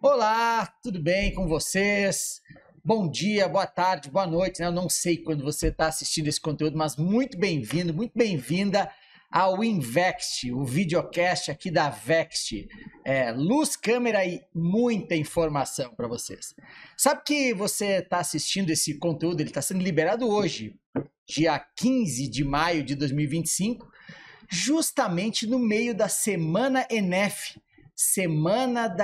Olá, tudo bem com vocês? Bom dia, boa tarde, boa noite, né? Eu não sei quando você está assistindo esse conteúdo, mas muito bem-vindo, muito bem-vinda ao Invext, o videocast aqui da Vext. Luz, câmera e muita informação para vocês. Sabe que você está assistindo esse conteúdo, ele está sendo liberado hoje, dia 15 de maio de 2025, justamente no meio da Semana ENEF, Semana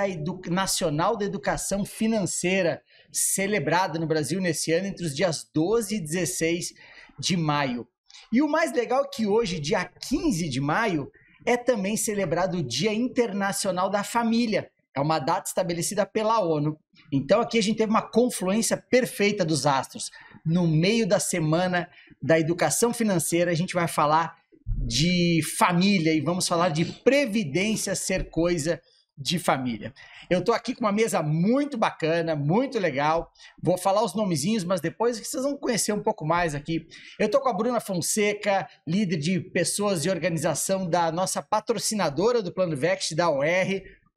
Nacional da Educação Financeira, celebrada no Brasil nesse ano entre os dias 12 e 16 de maio. E o mais legal é que hoje, dia 15 de maio, é também celebrado o Dia Internacional da Família. É uma data estabelecida pela ONU. Então aqui a gente teve uma confluência perfeita dos astros. No meio da Semana da Educação Financeira, a gente vai falar de família e vamos falar de previdência ser coisa de família. Eu estou aqui com uma mesa muito bacana, muito legal. Vou falar os nomezinhos, mas depois vocês vão conhecer um pouco mais aqui. Eu estou com a Bruna Fonseca, líder de pessoas de organização da nossa patrocinadora do Plano Vext, da OR.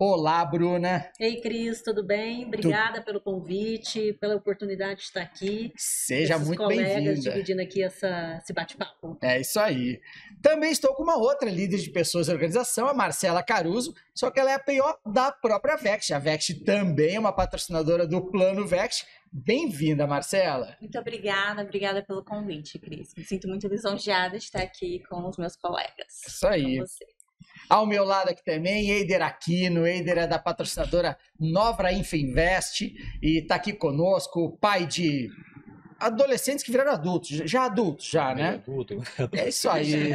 Olá, Bruna. Ei, Cris, tudo bem? Obrigada pelo convite, pela oportunidade de estar aqui. Seja muito bem-vinda. Colegas dividindo aqui esse bate-papo. É isso aí. Também estou com uma outra líder de pessoas de organização, a Marcela Caruso, só que ela é a PO da própria Vext. A Vext também é uma patrocinadora do Plano Vext. Bem-vinda, Marcela. Muito obrigada pelo convite, Cris. Me sinto muito lisonjeada de estar aqui com os meus colegas. Isso aí. Com você. Ao meu lado aqui também, Eider Aquino. Eider é da patrocinadora Nova Infinvest e está aqui conosco, pai de adolescentes que viraram adultos, já, né? Adulto. É isso aí.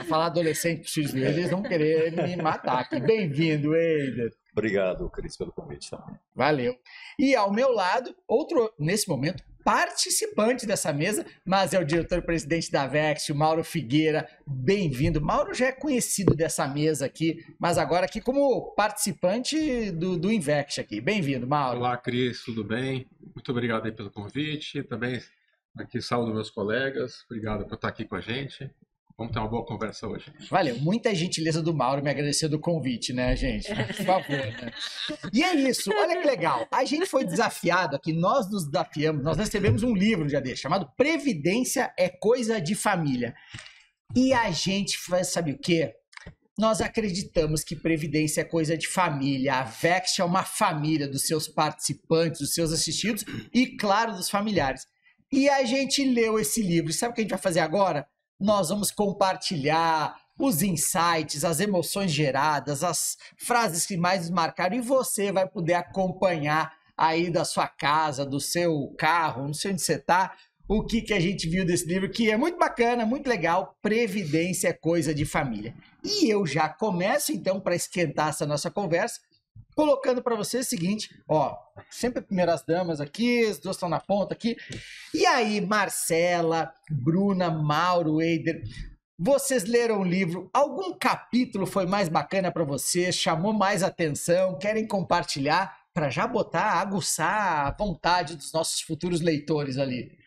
Falar adolescente para os filhos deles, eles vão querer me matar aqui. Bem-vindo, Eider. Obrigado, Cris, pelo convite também. Valeu. E ao meu lado, outro, nesse momento, participante dessa mesa, mas é o diretor-presidente da Vext, o Mauro Figueira. Bem-vindo. Mauro já é conhecido dessa mesa aqui, mas agora aqui como participante do Invext aqui. Bem-vindo, Mauro. Olá, Cris, tudo bem? Muito obrigado aí pelo convite. Também aqui saúdo meus colegas. Obrigado por estar aqui com a gente. Vamos ter uma boa conversa hoje. Valeu. Muita gentileza do Mauro me agradecendo o convite, né, gente? Por favor, né? E é isso. Olha que legal. A gente foi desafiado aqui, nós nos desafiamos, nós recebemos um livro já desse, chamado Previdência é Coisa de Família. E a gente faz, sabe o quê? Nós acreditamos que previdência é coisa de família. A Vext é uma família dos seus participantes, dos seus assistidos e, claro, dos familiares. E a gente leu esse livro. E sabe o que a gente vai fazer agora? Nós vamos compartilhar os insights, as emoções geradas, as frases que mais nos marcaram e você vai poder acompanhar aí da sua casa, do seu carro, não sei onde você está, o que a gente viu desse livro, que é muito bacana, muito legal, Previdência é Coisa de Família. E eu já começo então para esquentar essa nossa conversa, colocando para você o seguinte, ó, sempre primeiras damas aqui, as duas estão na ponta aqui. E aí, Marcela, Bruna, Mauro, Eider, vocês leram o livro? Algum capítulo foi mais bacana para vocês? Chamou mais atenção? Querem compartilhar para já botar, aguçar a vontade dos nossos futuros leitores ali?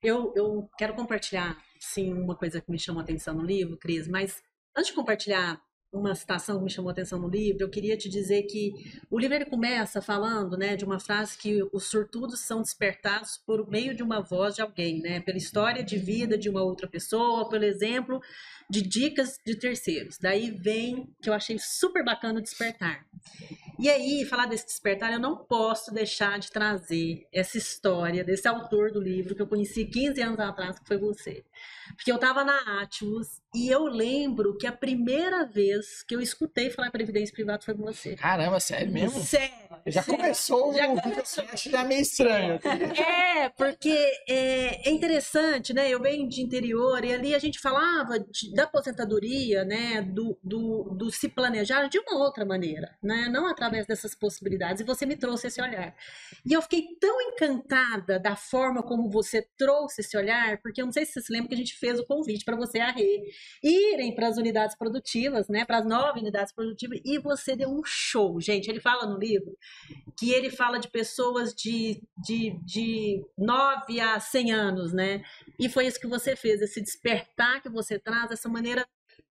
Eu quero compartilhar, sim, uma coisa que me chamou a atenção no livro, Cris, mas antes de compartilhar uma citação que me chamou a atenção no livro, eu queria te dizer que o livro ele começa falando, né, de uma frase que os sortudos são despertados por meio de uma voz de alguém, né, pela história de vida de uma outra pessoa, pelo exemplo de dicas de terceiros. Daí vem, que eu achei super bacana, o despertar. E aí, falar desse despertar, eu não posso deixar de trazer essa história desse autor do livro que eu conheci 15 anos atrás, que foi você. Porque eu estava na Atmos e eu lembro que a primeira vez que eu escutei falar Previdência Privada foi com você. Caramba, sério mesmo? Sério. Já começou já meio estranho. Porque é interessante, né? Eu venho de interior e ali a gente falava da aposentadoria, né? Do se planejar de uma outra maneira, né? Não através dessas possibilidades. E você me trouxe esse olhar. E eu fiquei tão encantada da forma como você trouxe esse olhar, porque eu não sei se você se lembra que a gente fez o convite para você e a Rê irem para as unidades produtivas, né? Para as 9 unidades produtivas, e você deu um show, gente. Ele fala no livro que ele fala de pessoas de 9 a 100 anos, né? E foi isso que você fez, esse despertar que você traz, essa maneira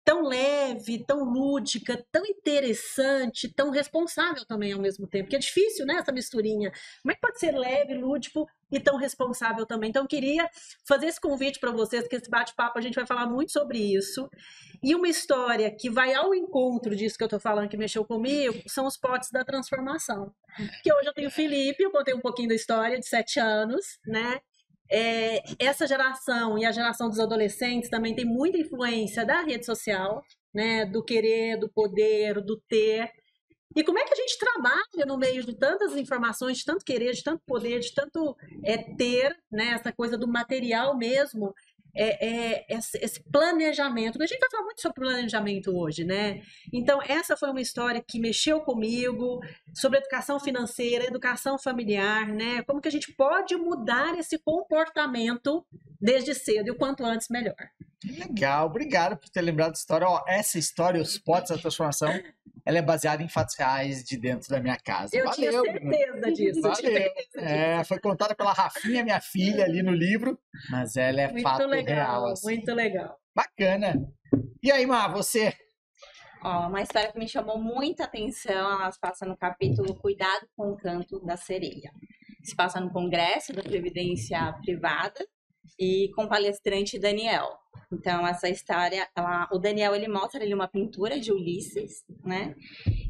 tão leve, tão lúdica, tão interessante, tão responsável também ao mesmo tempo. Que é difícil, né, essa misturinha. Como é que pode ser leve, lúdico e tão responsável também? Então, eu queria fazer esse convite para vocês, que esse bate-papo a gente vai falar muito sobre isso. E uma história que vai ao encontro disso que eu estou falando, que mexeu comigo, são os potes da transformação. Que hoje eu tenho o Felipe, eu contei um pouquinho da história, de 7 anos, né? Essa geração e a geração dos adolescentes também tem muita influência da rede social, né? Do querer, do poder, do ter. E como é que a gente trabalha no meio de tantas informações, de tanto querer, de tanto poder, de tanto ter, né? Essa coisa do material mesmo, esse planejamento. A gente vai falar muito sobre planejamento hoje, né? Então, essa foi uma história que mexeu comigo, sobre educação financeira, educação familiar, né? Como que a gente pode mudar esse comportamento desde cedo e o quanto antes melhor. Legal, obrigado por ter lembrado da história. Ó, essa história, os potes da transformação, ela é baseada em fatos reais de dentro da minha casa. Eu tinha certeza disso. Valeu. Foi contada pela Rafinha, minha filha, ali no livro, mas ela é muito fato legal, real. Assim. Muito legal. Bacana. E aí, Má, você? Ó, uma história que me chamou muita atenção, ela se passa no capítulo Cuidado com o Canto da Sereia. Se passa no Congresso da Previdência Privada e com o palestrante Daniel. Então, essa história, o Daniel, ele mostra ali uma pintura de Ulisses, né?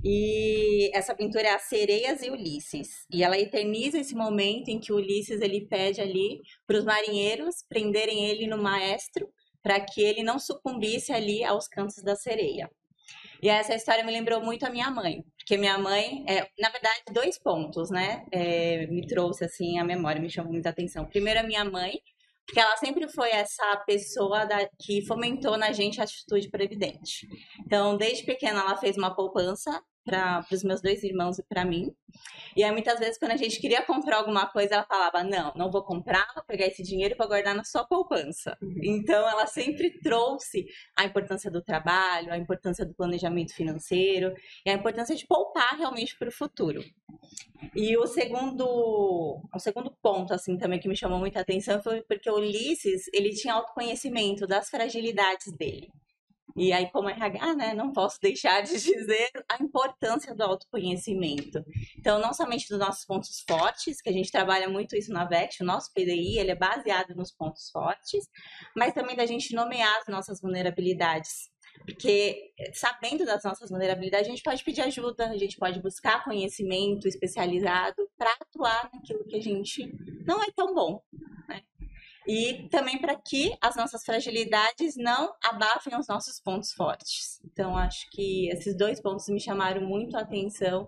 E essa pintura é As Sereias e Ulisses. E ela eterniza esse momento em que Ulisses, ele pede ali para os marinheiros prenderem ele no maestro para que ele não sucumbisse ali aos cantos da sereia. E essa história me lembrou muito a minha mãe, porque minha mãe, na verdade, 2 pontos, né? Me trouxe, assim, a memória, me chamou muita atenção. Primeiro, a minha mãe, porque ela sempre foi essa pessoa que fomentou na gente a atitude previdente. Então, desde pequena, ela fez uma poupança para os meus 2 irmãos e para mim. E aí, muitas vezes, quando a gente queria comprar alguma coisa, ela falava, não vou comprar, vou pegar esse dinheiro para guardar na sua poupança. Então, ela sempre trouxe a importância do trabalho, a importância do planejamento financeiro e a importância de poupar realmente para o futuro. E o segundo ponto, assim, também que me chamou muita atenção foi porque o Ulisses, ele tinha autoconhecimento das fragilidades dele. E aí, como RH, né, não posso deixar de dizer a importância do autoconhecimento. Então, não somente dos nossos pontos fortes, que a gente trabalha muito isso na VECT, o nosso PDI, ele é baseado nos pontos fortes, mas também da gente nomear as nossas vulnerabilidades. Porque, sabendo das nossas vulnerabilidades, a gente pode pedir ajuda, a gente pode buscar conhecimento especializado para atuar naquilo que a gente não é tão bom, né? E também para que as nossas fragilidades não abafem os nossos pontos fortes. Então, acho que esses 2 pontos me chamaram muito a atenção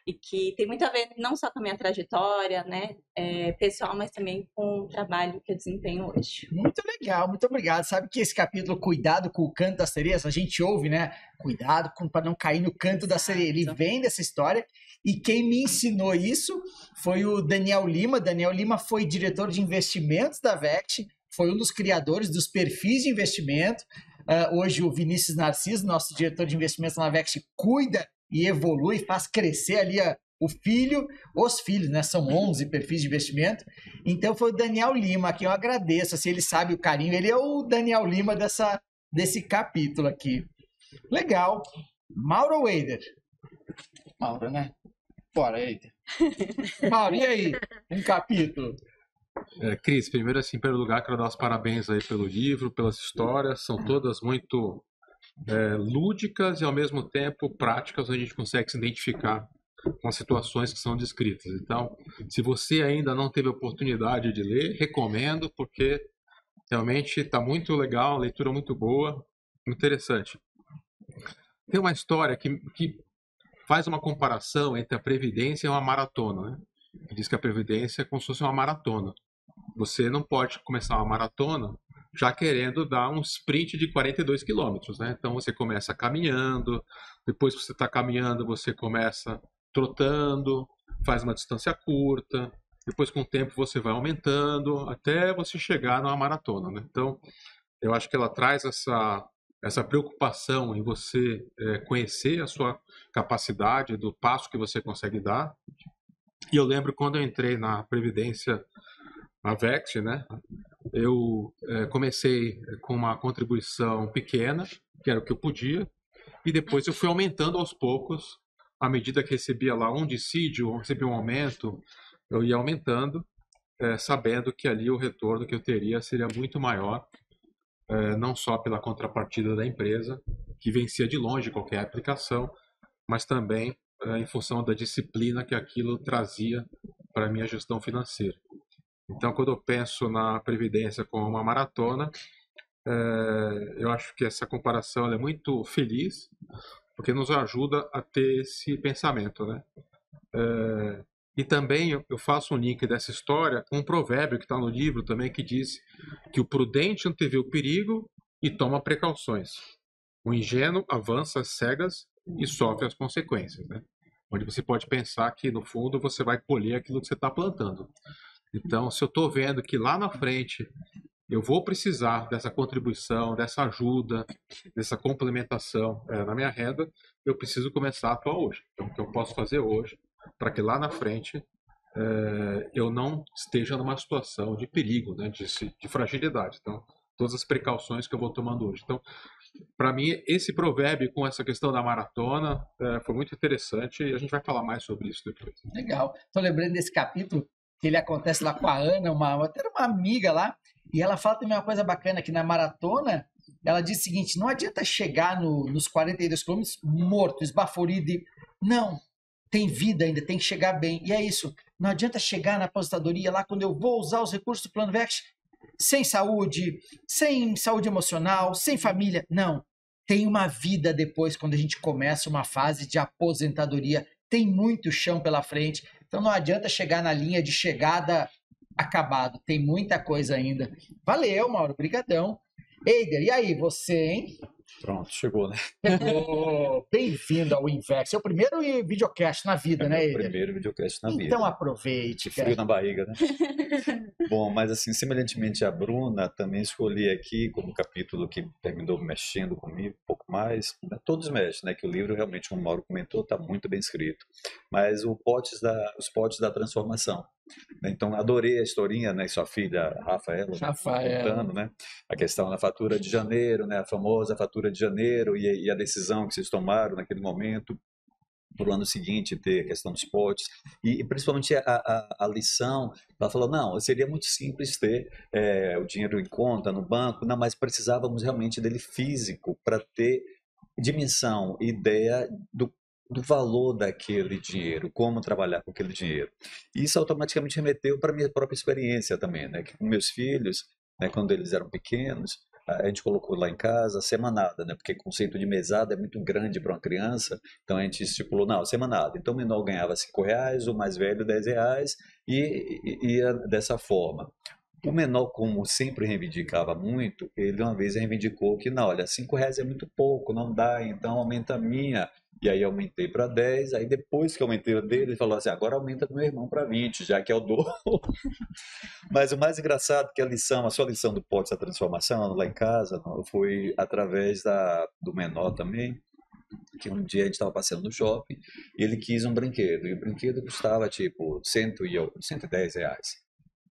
e que tem muito a ver não só com a minha trajetória, né, pessoal, mas também com o trabalho que eu desempenho hoje. Muito legal, muito obrigado. Sabe que esse capítulo, Cuidado com o Canto da Sereia, a gente ouve, né? Cuidado para não cair no canto da sereia. Ele vem dessa história e quem me ensinou isso foi o Daniel Lima. Daniel Lima foi diretor de investimentos da VECT, foi um dos criadores dos perfis de investimento. Hoje o Vinícius Narciso, nosso diretor de investimentos na VECT, cuida e evolui, faz crescer ali os filhos, né? São 11 perfis de investimento. Então foi o Daniel Lima, que eu agradeço, assim, ele sabe o carinho, ele é o Daniel Lima desse capítulo aqui. Legal. Mauro Weider. Mauro, né? Bora, Eider. Mauro, e aí? Um capítulo. Cris, primeiro, assim, em primeiro lugar, quero dar os parabéns aí pelo livro, pelas histórias, são todas muito lúdicas e, ao mesmo tempo, práticas, a gente consegue se identificar com as situações que são descritas. Então, se você ainda não teve a oportunidade de ler, recomendo, porque realmente está muito legal, leitura muito boa, interessante. Tem uma história que faz uma comparação entre a Previdência e uma maratona, né? Diz que a Previdência é como se fosse uma maratona. Você não pode começar uma maratona já querendo dar um sprint de 42 quilômetros, né? Então você começa caminhando, depois que você está caminhando, você começa trotando, faz uma distância curta, depois com o tempo você vai aumentando, até você chegar numa maratona, né? Então, eu acho que ela traz essa preocupação em você conhecer a sua capacidade, do passo que você consegue dar. E eu lembro quando eu entrei na Previdência, na VECT, né? Eu comecei com uma contribuição pequena, que era o que eu podia, e depois eu fui aumentando aos poucos, à medida que recebia lá um dissídio, recebia um aumento, eu ia aumentando, sabendo que ali o retorno que eu teria seria muito maior, não só pela contrapartida da empresa, que vencia de longe qualquer aplicação, mas também em função da disciplina que aquilo trazia para a minha gestão financeira. Então, quando eu penso na Previdência como uma maratona, eu acho que essa comparação ela é muito feliz, porque nos ajuda a ter esse pensamento, né? E também eu faço um link dessa história com um provérbio que está no livro também, que diz que o prudente antevê o perigo e toma precauções. O ingênuo avança às cegas e sofre as consequências, né? Onde você pode pensar que, no fundo, você vai colher aquilo que você está plantando. Então, se eu estou vendo que lá na frente eu vou precisar dessa contribuição, dessa ajuda, dessa complementação na minha renda, eu preciso começar a atuar hoje. Então, o que eu posso fazer hoje para que lá na frente eu não esteja numa situação de perigo, né, de fragilidade. Então, todas as precauções que eu vou tomando hoje. Então, para mim, esse provérbio com essa questão da maratona foi muito interessante e a gente vai falar mais sobre isso depois. Legal. Estou lembrando desse capítulo que ele acontece lá com a Ana, até uma amiga lá, e ela fala também uma coisa bacana, que na maratona, ela diz o seguinte, não adianta chegar nos 42 quilômetros morto, esbaforido, não, tem vida ainda, tem que chegar bem, e é isso, não adianta chegar na aposentadoria lá, quando eu vou usar os recursos do Plano VEX, sem saúde emocional, sem família, não, tem uma vida depois, quando a gente começa uma fase de aposentadoria, tem muito chão pela frente, então não adianta chegar na linha de chegada acabado, tem muita coisa ainda. Valeu, Mauro, brigadão. Eider, e aí, você, hein? Pronto, chegou, né? Bem-vindo ao Invex. É o primeiro videocast na vida, né, Eider? O primeiro videocast na vida. Então aproveite. Frio na barriga, né? Bom, mas assim, semelhantemente à Bruna, também escolhi aqui como capítulo que terminou mexendo comigo um pouco mais. Todos mexem, né? Que o livro realmente, como o Mauro comentou, está muito bem escrito. Mas os potes da transformação. Então, adorei a historinha, né? Sua filha, Rafaela, contando, né? A questão da fatura de janeiro, né? A famosa fatura de janeiro e a decisão que vocês tomaram naquele momento para o ano seguinte ter a questão dos potes e principalmente a lição, ela falou, não, seria muito simples ter o dinheiro em conta no banco, não, mas precisávamos realmente dele físico para ter dimensão, ideia do valor daquele dinheiro, como trabalhar com aquele dinheiro. E isso automaticamente remeteu para a minha própria experiência também, né? Que com meus filhos, né, quando eles eram pequenos, a gente colocou lá em casa semanada, né? Porque o conceito de mesada é muito grande para uma criança, então a gente estipulou, não, semanada. Então o menor ganhava R$5, o mais velho R$10 e ia dessa forma. O menor, como sempre reivindicava muito, ele uma vez reivindicou que, não, olha, R$5 é muito pouco, não dá, então aumenta a minha. E aí aumentei para 10, aí depois que aumentei o dele, ele falou assim, agora aumenta do meu irmão para 20, já que é o dobro. Mas o mais engraçado é que a sua lição do Potes da Transformação, lá em casa, foi através do menor também, que um dia a gente estava passeando no shopping, e ele quis um brinquedo, e o brinquedo custava tipo R$110.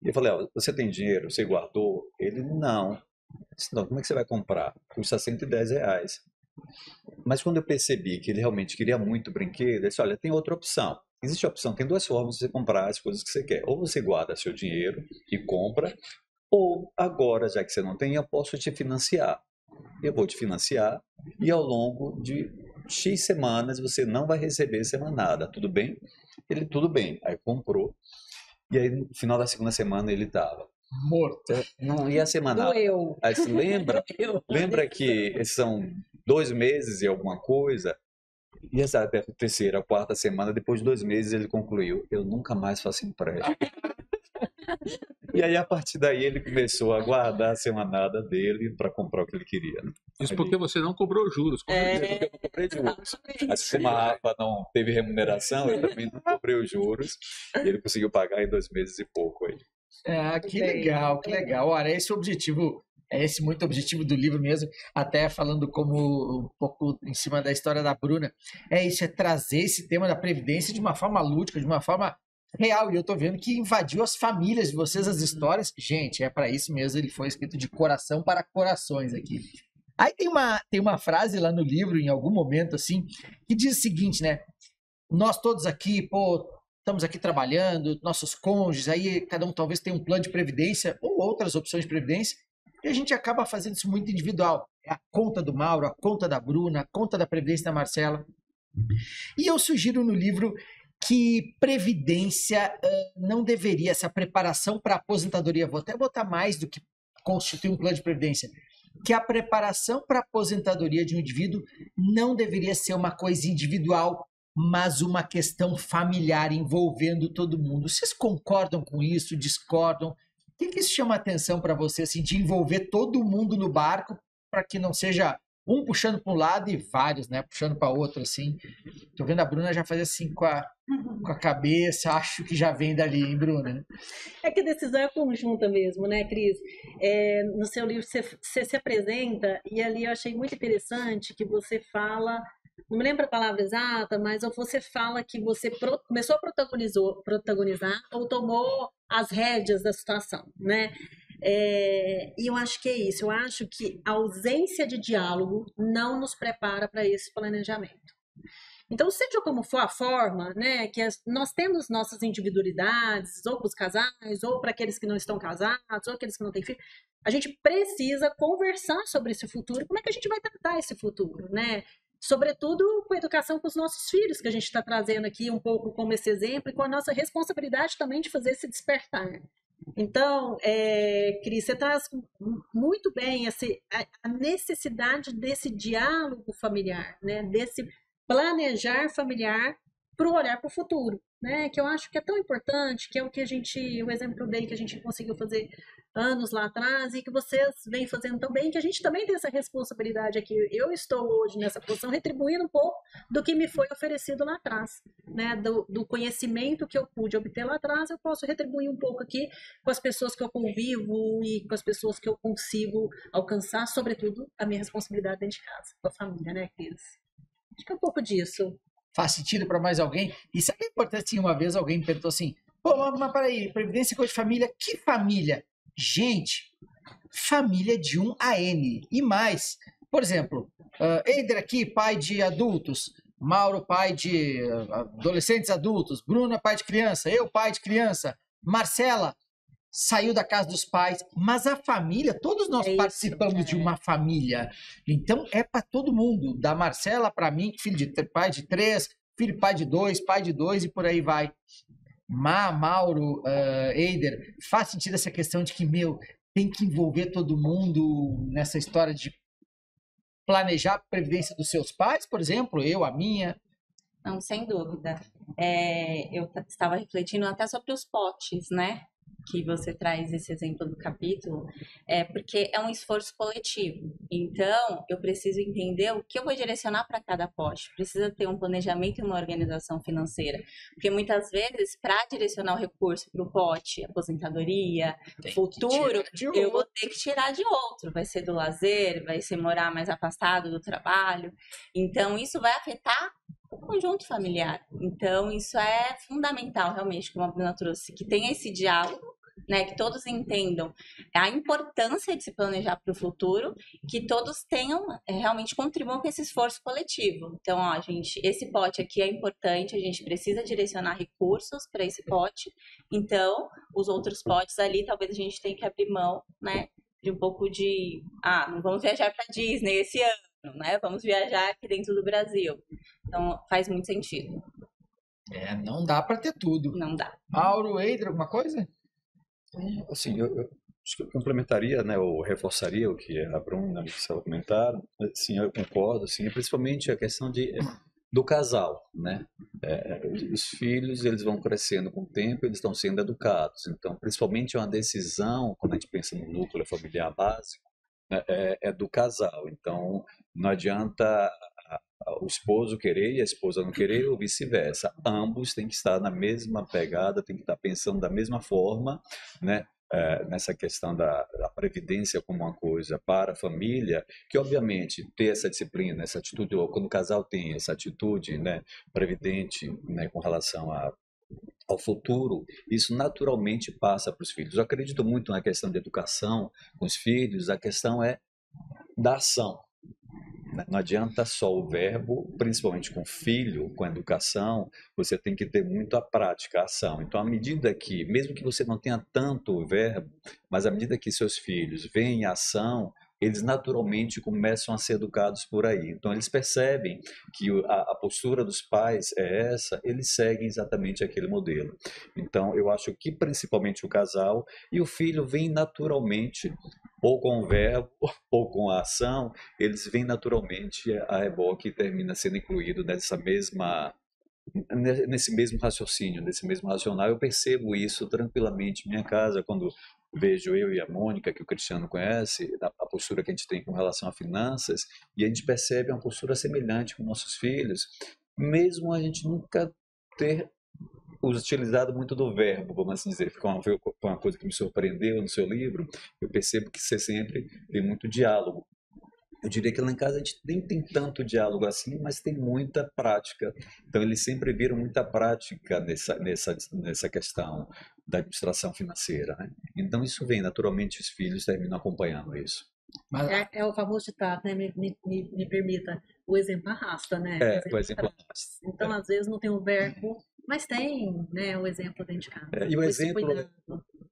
E eu falei, você tem dinheiro? Você guardou? Ele, não. Eu disse, não, como é que você vai comprar? Custa R$110. Mas quando eu percebi que ele realmente queria muito brinquedo, ele disse, olha, tem outra opção. Existe a opção, tem duas formas de você comprar as coisas que você quer. Ou você guarda seu dinheiro e compra, ou agora, já que você não tem, eu posso te financiar. Eu vou te financiar e ao longo de X semanas você não vai receber semanada, tudo bem? Ele, tudo bem. Aí comprou. E aí, no final da segunda semana, ele estava morto. Não ia semanal. Doeu. Aí você lembra que são 2 meses e alguma coisa? E essa terceira, quarta semana, depois de 2 meses, ele concluiu, eu nunca mais faço empréstimo. E aí, a partir daí, ele começou a guardar a semanada dele para comprar o que ele queria. Né? Isso porque você não cobrou juros. Porque eu não cobrei juros. Assim como a Rafa não teve remuneração, eu também não cobrei os juros. E ele conseguiu pagar em 2 meses e pouco aí. Que legal, que legal. Olha, esse é o objetivo, muito objetivo do livro mesmo, até falando como um pouco em cima da história da Bruna, isso, é trazer esse tema da Previdência de uma forma lúdica, de uma forma real, e eu tô vendo que invadiu as famílias de vocês, as histórias, gente, é para isso mesmo, ele foi escrito de coração para corações aqui. Aí tem uma frase lá no livro, em algum momento, assim, que diz o seguinte, né? Nós todos aqui, pô, estamos aqui trabalhando, nossos cônjuges, aí cada um talvez tenha um plano de previdência ou outras opções de previdência, e a gente acaba fazendo isso muito individual. É a conta do Mauro, a conta da Bruna, a conta da previdência da Marcela. E eu sugiro no livro que previdência não deveria, essa preparação para a aposentadoria, vou até botar mais do que constituir um plano de previdência, que a preparação para a aposentadoria de um indivíduo não deveria ser uma coisa individual, mas uma questão familiar envolvendo todo mundo. Vocês concordam com isso? Discordam? O que isso chama atenção para você, assim, de envolver todo mundo no barco para que não seja um puxando para um lado e vários, né, puxando para outro, assim. Tô vendo a Bruna já fazer assim com a cabeça, acho que já vem dali, hein, Bruna? É que a decisão é conjunta mesmo, né, Cris? No seu livro você se apresenta e ali eu achei muito interessante que você fala, não me lembro a palavra exata, mas você fala que você começou a protagonizar ou tomou as rédeas da situação, né? E eu acho que é isso, eu acho que a ausência de diálogo não nos prepara para esse planejamento. Então, seja como for a forma, né, que nós temos nossas individualidades, ou para os casais, ou para aqueles que não estão casados, ou aqueles que não têm filho, a gente precisa conversar sobre esse futuro, como é que a gente vai tratar esse futuro, né? Sobretudo com a educação com os nossos filhos, que a gente está trazendo aqui um pouco como esse exemplo, e com a nossa responsabilidade também de fazer esse despertar. Então, Cris, você traz muito bem a necessidade desse diálogo familiar, né? Desse planejar familiar para olhar para o futuro, né? Que eu acho que é tão importante, que é o que o exemplo que eu dei, que a gente conseguiu fazer anos lá atrás e que vocês vêm fazendo também, que a gente também tem essa responsabilidade aqui. Eu estou hoje nessa posição retribuindo um pouco do que me foi oferecido lá atrás, né? Do conhecimento que eu pude obter lá atrás, eu posso retribuir um pouco aqui com as pessoas que eu convivo e com as pessoas que eu consigo alcançar, sobretudo a minha responsabilidade dentro de casa, com a família, né, Cris? Acho que é um pouco disso. Faz sentido para mais alguém? E sabe que é importante? Uma vez alguém me perguntou assim, pô, mas peraí, previdência e coisa de família, que família? Gente, família de 1 a N e mais. Por exemplo, Eider aqui, pai de adultos, Mauro, pai de adolescentes adultos, Bruna, pai de criança, eu, pai de criança, Marcela, saiu da casa dos pais, mas a família, todos nós participamos de uma família, então é para todo mundo, da Marcela para mim, filho de pai de 3, filho pai de 2 e por aí vai. Mauro, Eider, faz sentido essa questão de que, tem que envolver todo mundo nessa história de planejar a previdência dos seus pais, por exemplo, a minha? Não, sem dúvida. Eu estava refletindo até sobre os potes, né? Que você traz esse exemplo do capítulo, porque é um esforço coletivo. Então, eu preciso entender o que eu vou direcionar para cada pote. Precisa ter um planejamento e uma organização financeira. Porque muitas vezes, para direcionar o recurso para o pote, aposentadoria, futuro, eu vou ter que tirar de outro. Vai ser do lazer, vai ser morar mais afastado do trabalho. Então, isso vai afetar o conjunto familiar. Então, isso é fundamental, realmente, como a Bruna trouxe, que tenha esse diálogo, né, que todos entendam a importância de se planejar para o futuro, que todos tenham, realmente contribuam com esse esforço coletivo. Então, gente, esse pote aqui é importante, a gente precisa direcionar recursos para esse pote, então, os outros potes ali, talvez a gente tenha que abrir mão, né, de um pouco de, não vamos viajar para Disney esse ano, né, vamos viajar aqui dentro do Brasil. Então, faz muito sentido. Não dá para ter tudo. Não dá. Mauro, Eider, alguma coisa? Assim, eu acho que eu complementaria, né, ou reforçaria o que a Bruna e a Marcela comentaram. Assim, eu concordo, assim, principalmente a questão do casal, né? Os filhos, eles vão crescendo com o tempo, eles estão sendo educados. Então, principalmente uma decisão, quando a gente pensa no núcleo familiar básico, né, é do casal. Então, não adianta o esposo querer e a esposa não querer, ou vice-versa. Ambos têm que estar na mesma pegada, têm que estar pensando da mesma forma, né? Nessa questão da previdência como uma coisa para a família, que obviamente ter essa disciplina, essa atitude, ou quando o casal tem essa atitude, né, previdente, né, com relação ao futuro, isso naturalmente passa para os filhos. Eu acredito muito na questão de educação com os filhos, a questão é da ação. Não adianta só o verbo, principalmente com filho, com educação, você tem que ter muito a prática, a ação. Então, à medida que, mesmo que você não tenha tanto o verbo, mas à medida que seus filhos veem a ação, eles naturalmente começam a ser educados por aí. Então, eles percebem que a postura dos pais é essa, eles seguem exatamente aquele modelo. Então, eu acho que principalmente o casal e o filho vem naturalmente, ou com o verbo, ou com a ação, eles vêm naturalmente a reboque e termina sendo incluído nesse mesmo raciocínio, nesse mesmo racional. Eu percebo isso tranquilamente em minha casa, quando vejo eu e a Mônica, que o Cristiano conhece, a postura que a gente tem com relação a finanças, e a gente percebe uma postura semelhante com nossos filhos, mesmo a gente nunca ter utilizado muito do verbo, vamos assim dizer. Foi uma coisa que me surpreendeu no seu livro. Eu percebo que você sempre tem muito diálogo. Eu diria que lá em casa a gente nem tem tanto diálogo assim, mas tem muita prática. Então, eles sempre viram muita prática nessa questão da administração financeira, né? Então, isso vem, naturalmente, os filhos terminam acompanhando isso. É o famoso ditado, né? Me permita, o exemplo arrasta, né? O exemplo arrasta. Então, às vezes, não tem o verbo, mas tem, né, o exemplo dentro de casa. E o exemplo...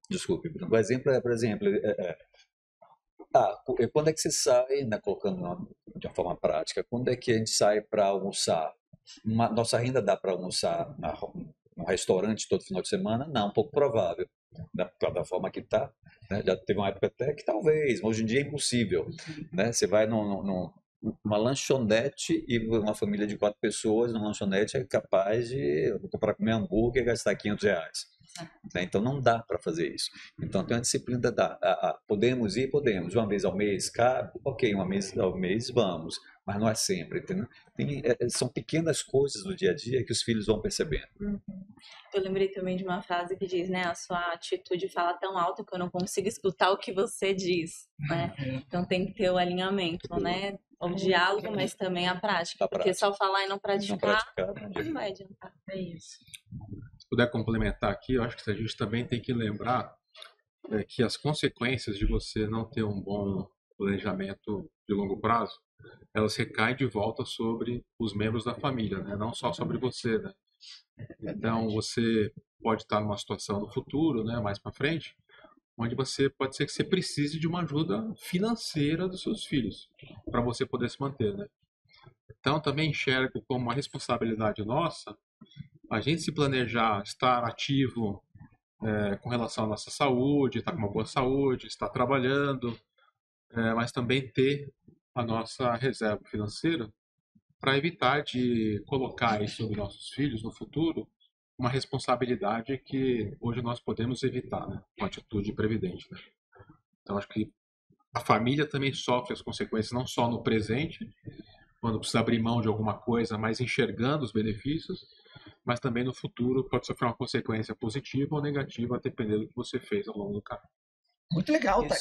Desculpe, Bruno. O exemplo é, por exemplo... quando é que você sai, né, colocando de uma forma prática, quando é que a gente sai para almoçar? Nossa renda dá para almoçar num restaurante todo final de semana? Não, pouco provável, da forma que está. Né? Já teve uma época até que talvez, hoje em dia é impossível. Né? Você vai numa lanchonete e uma família de 4 pessoas numa lanchonete é capaz de comprar comer hambúrguer e gastar R$500. Né? Então não dá para fazer isso. Então tem uma disciplina podemos ir, podemos. Uma vez ao mês, cabe? Ok, uma vez ao mês vamos, mas não é sempre, entendeu? São pequenas coisas do dia a dia que os filhos vão percebendo. Eu lembrei também de uma frase que diz, né, a sua atitude fala tão alto que eu não consigo escutar o que você diz, né? Então tem que ter o alinhamento, né? O diálogo, mas também a prática. Porque só falar e não praticar não vai adiantar. É isso. Se puder complementar aqui, eu acho que a gente também tem que lembrar que as consequências de você não ter um bom planejamento de longo prazo, elas recaem de volta sobre os membros da família, né? Não só sobre você, né? Então, você pode estar numa situação no futuro, né, mais para frente, onde pode ser que você precise de uma ajuda financeira dos seus filhos, para você poder se manter, né? Então, também enxergo como uma responsabilidade nossa a gente se planejar, estar ativo com relação à nossa saúde, estar com uma boa saúde, estar trabalhando, mas também ter a nossa reserva financeira para evitar de colocar aí sobre nossos filhos no futuro uma responsabilidade que hoje nós podemos evitar, né, com atitude previdente, né? Então, acho que a família também sofre as consequências não só no presente, quando precisa abrir mão de alguma coisa, mas enxergando os benefícios, mas também no futuro pode sofrer uma consequência positiva ou negativa, dependendo do que você fez ao longo do caminho. Muito legal, tá?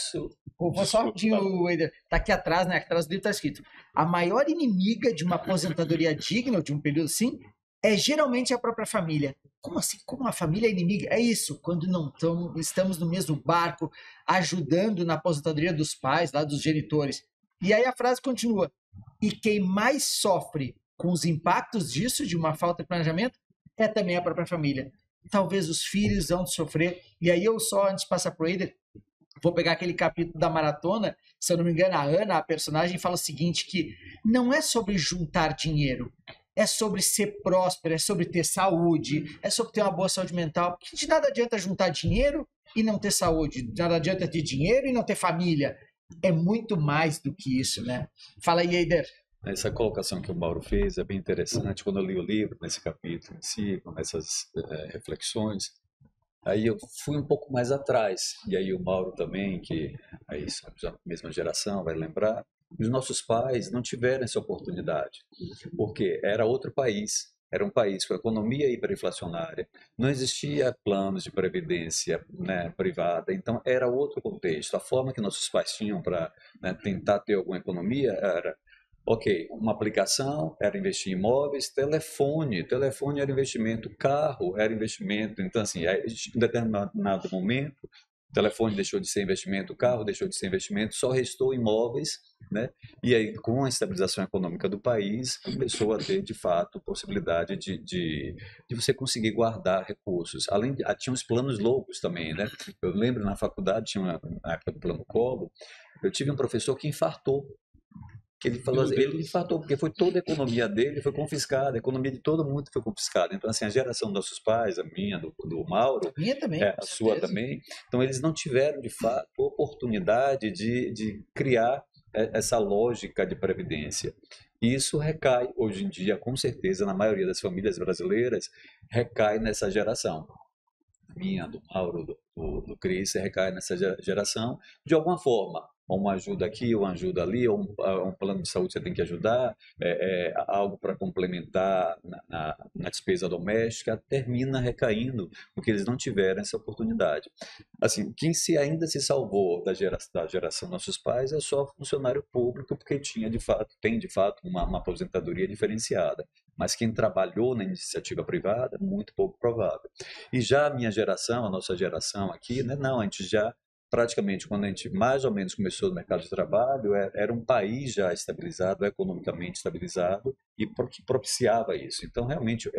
Vou só pedir o Eider. Tá aqui atrás, né? Aqui atrás do livro tá escrito: a maior inimiga de uma aposentadoria digna, ou de um período assim, é geralmente a própria família. Como assim? Como a família é inimiga? É isso, quando não estamos no mesmo barco, ajudando na aposentadoria dos pais, lá dos genitores. E aí a frase continua: e quem mais sofre com os impactos disso, de uma falta de planejamento, é também a própria família. Talvez os filhos vão sofrer. E aí eu só, antes de passar pro Eider, vou pegar aquele capítulo da maratona, se eu não me engano, a Ana, a personagem, fala o seguinte, que não é sobre juntar dinheiro, é sobre ser próspero, é sobre ter saúde, é sobre ter uma boa saúde mental, porque de nada adianta juntar dinheiro e não ter saúde, de nada adianta ter dinheiro e não ter família. É muito mais do que isso, né? Fala aí, Eider. Essa colocação que o Mauro fez é bem interessante. Quando eu li o livro, nesse capítulo em si, com essas reflexões, aí eu fui um pouco mais atrás. E aí o Mauro também, que aí somos a mesma geração, vai lembrar, os nossos pais não tiveram essa oportunidade, porque era outro país. Era um país com economia hiperinflacionária, não existia planos de previdência, né, privada, então era outro contexto. A forma que nossos pais tinham para, né, tentar ter alguma economia era: ok, uma aplicação era investir em imóveis, telefone era investimento, carro era investimento. Então, assim, em determinado momento, O telefone deixou de ser investimento, o carro deixou de ser investimento, só restou imóveis, né? E aí, com a estabilização econômica do país, começou a ter, de fato, possibilidade de você conseguir guardar recursos. Além de, tinha uns planos loucos também, né? Eu lembro, na faculdade, na época do Plano Collor, eu tive um professor que infartou. Que ele falou assim, ele infartou, porque foi toda a economia dele foi confiscada, a economia de todo mundo foi confiscada. Então, assim, a geração dos nossos pais, a minha, do Mauro, A minha também, a sua também, então eles não tiveram, de fato, oportunidade de criar essa lógica de previdência. E isso recai, hoje em dia, com certeza, na maioria das famílias brasileiras, recai nessa geração. Minha, do Mauro, do Cris, recai nessa geração, de alguma forma. Uma ajuda aqui, uma ajuda ali, ou um plano de saúde você tem que ajudar, algo para complementar na despesa doméstica, termina recaindo, porque eles não tiveram essa oportunidade. Assim, quem ainda se salvou da geração dos nossos pais é só funcionário público, porque tem de fato uma aposentadoria diferenciada. Mas quem trabalhou na iniciativa privada, muito pouco provável. E já a minha geração, a nossa geração aqui, né, não, a gente já praticamente, quando a gente mais ou menos começou no mercado de trabalho, era um país já estabilizado, economicamente estabilizado, e que propiciava isso. Então, realmente,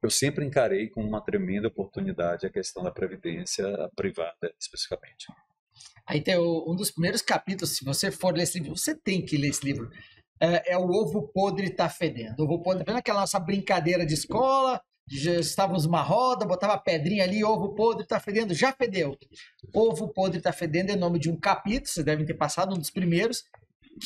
eu sempre encarei como uma tremenda oportunidade a questão da previdência privada, especificamente. Aí tem um dos primeiros capítulos, se você for ler esse livro, você tem que ler esse livro, é o Ovo Podre Tá Fedendo. O Ovo Podre, vendo aquela nossa brincadeira de escola, já estávamos numa roda, botava pedrinha ali, ovo podre tá fedendo, já fedeu. Ovo podre tá fedendo é o nome de um capítulo, vocês devem ter passado, um dos primeiros,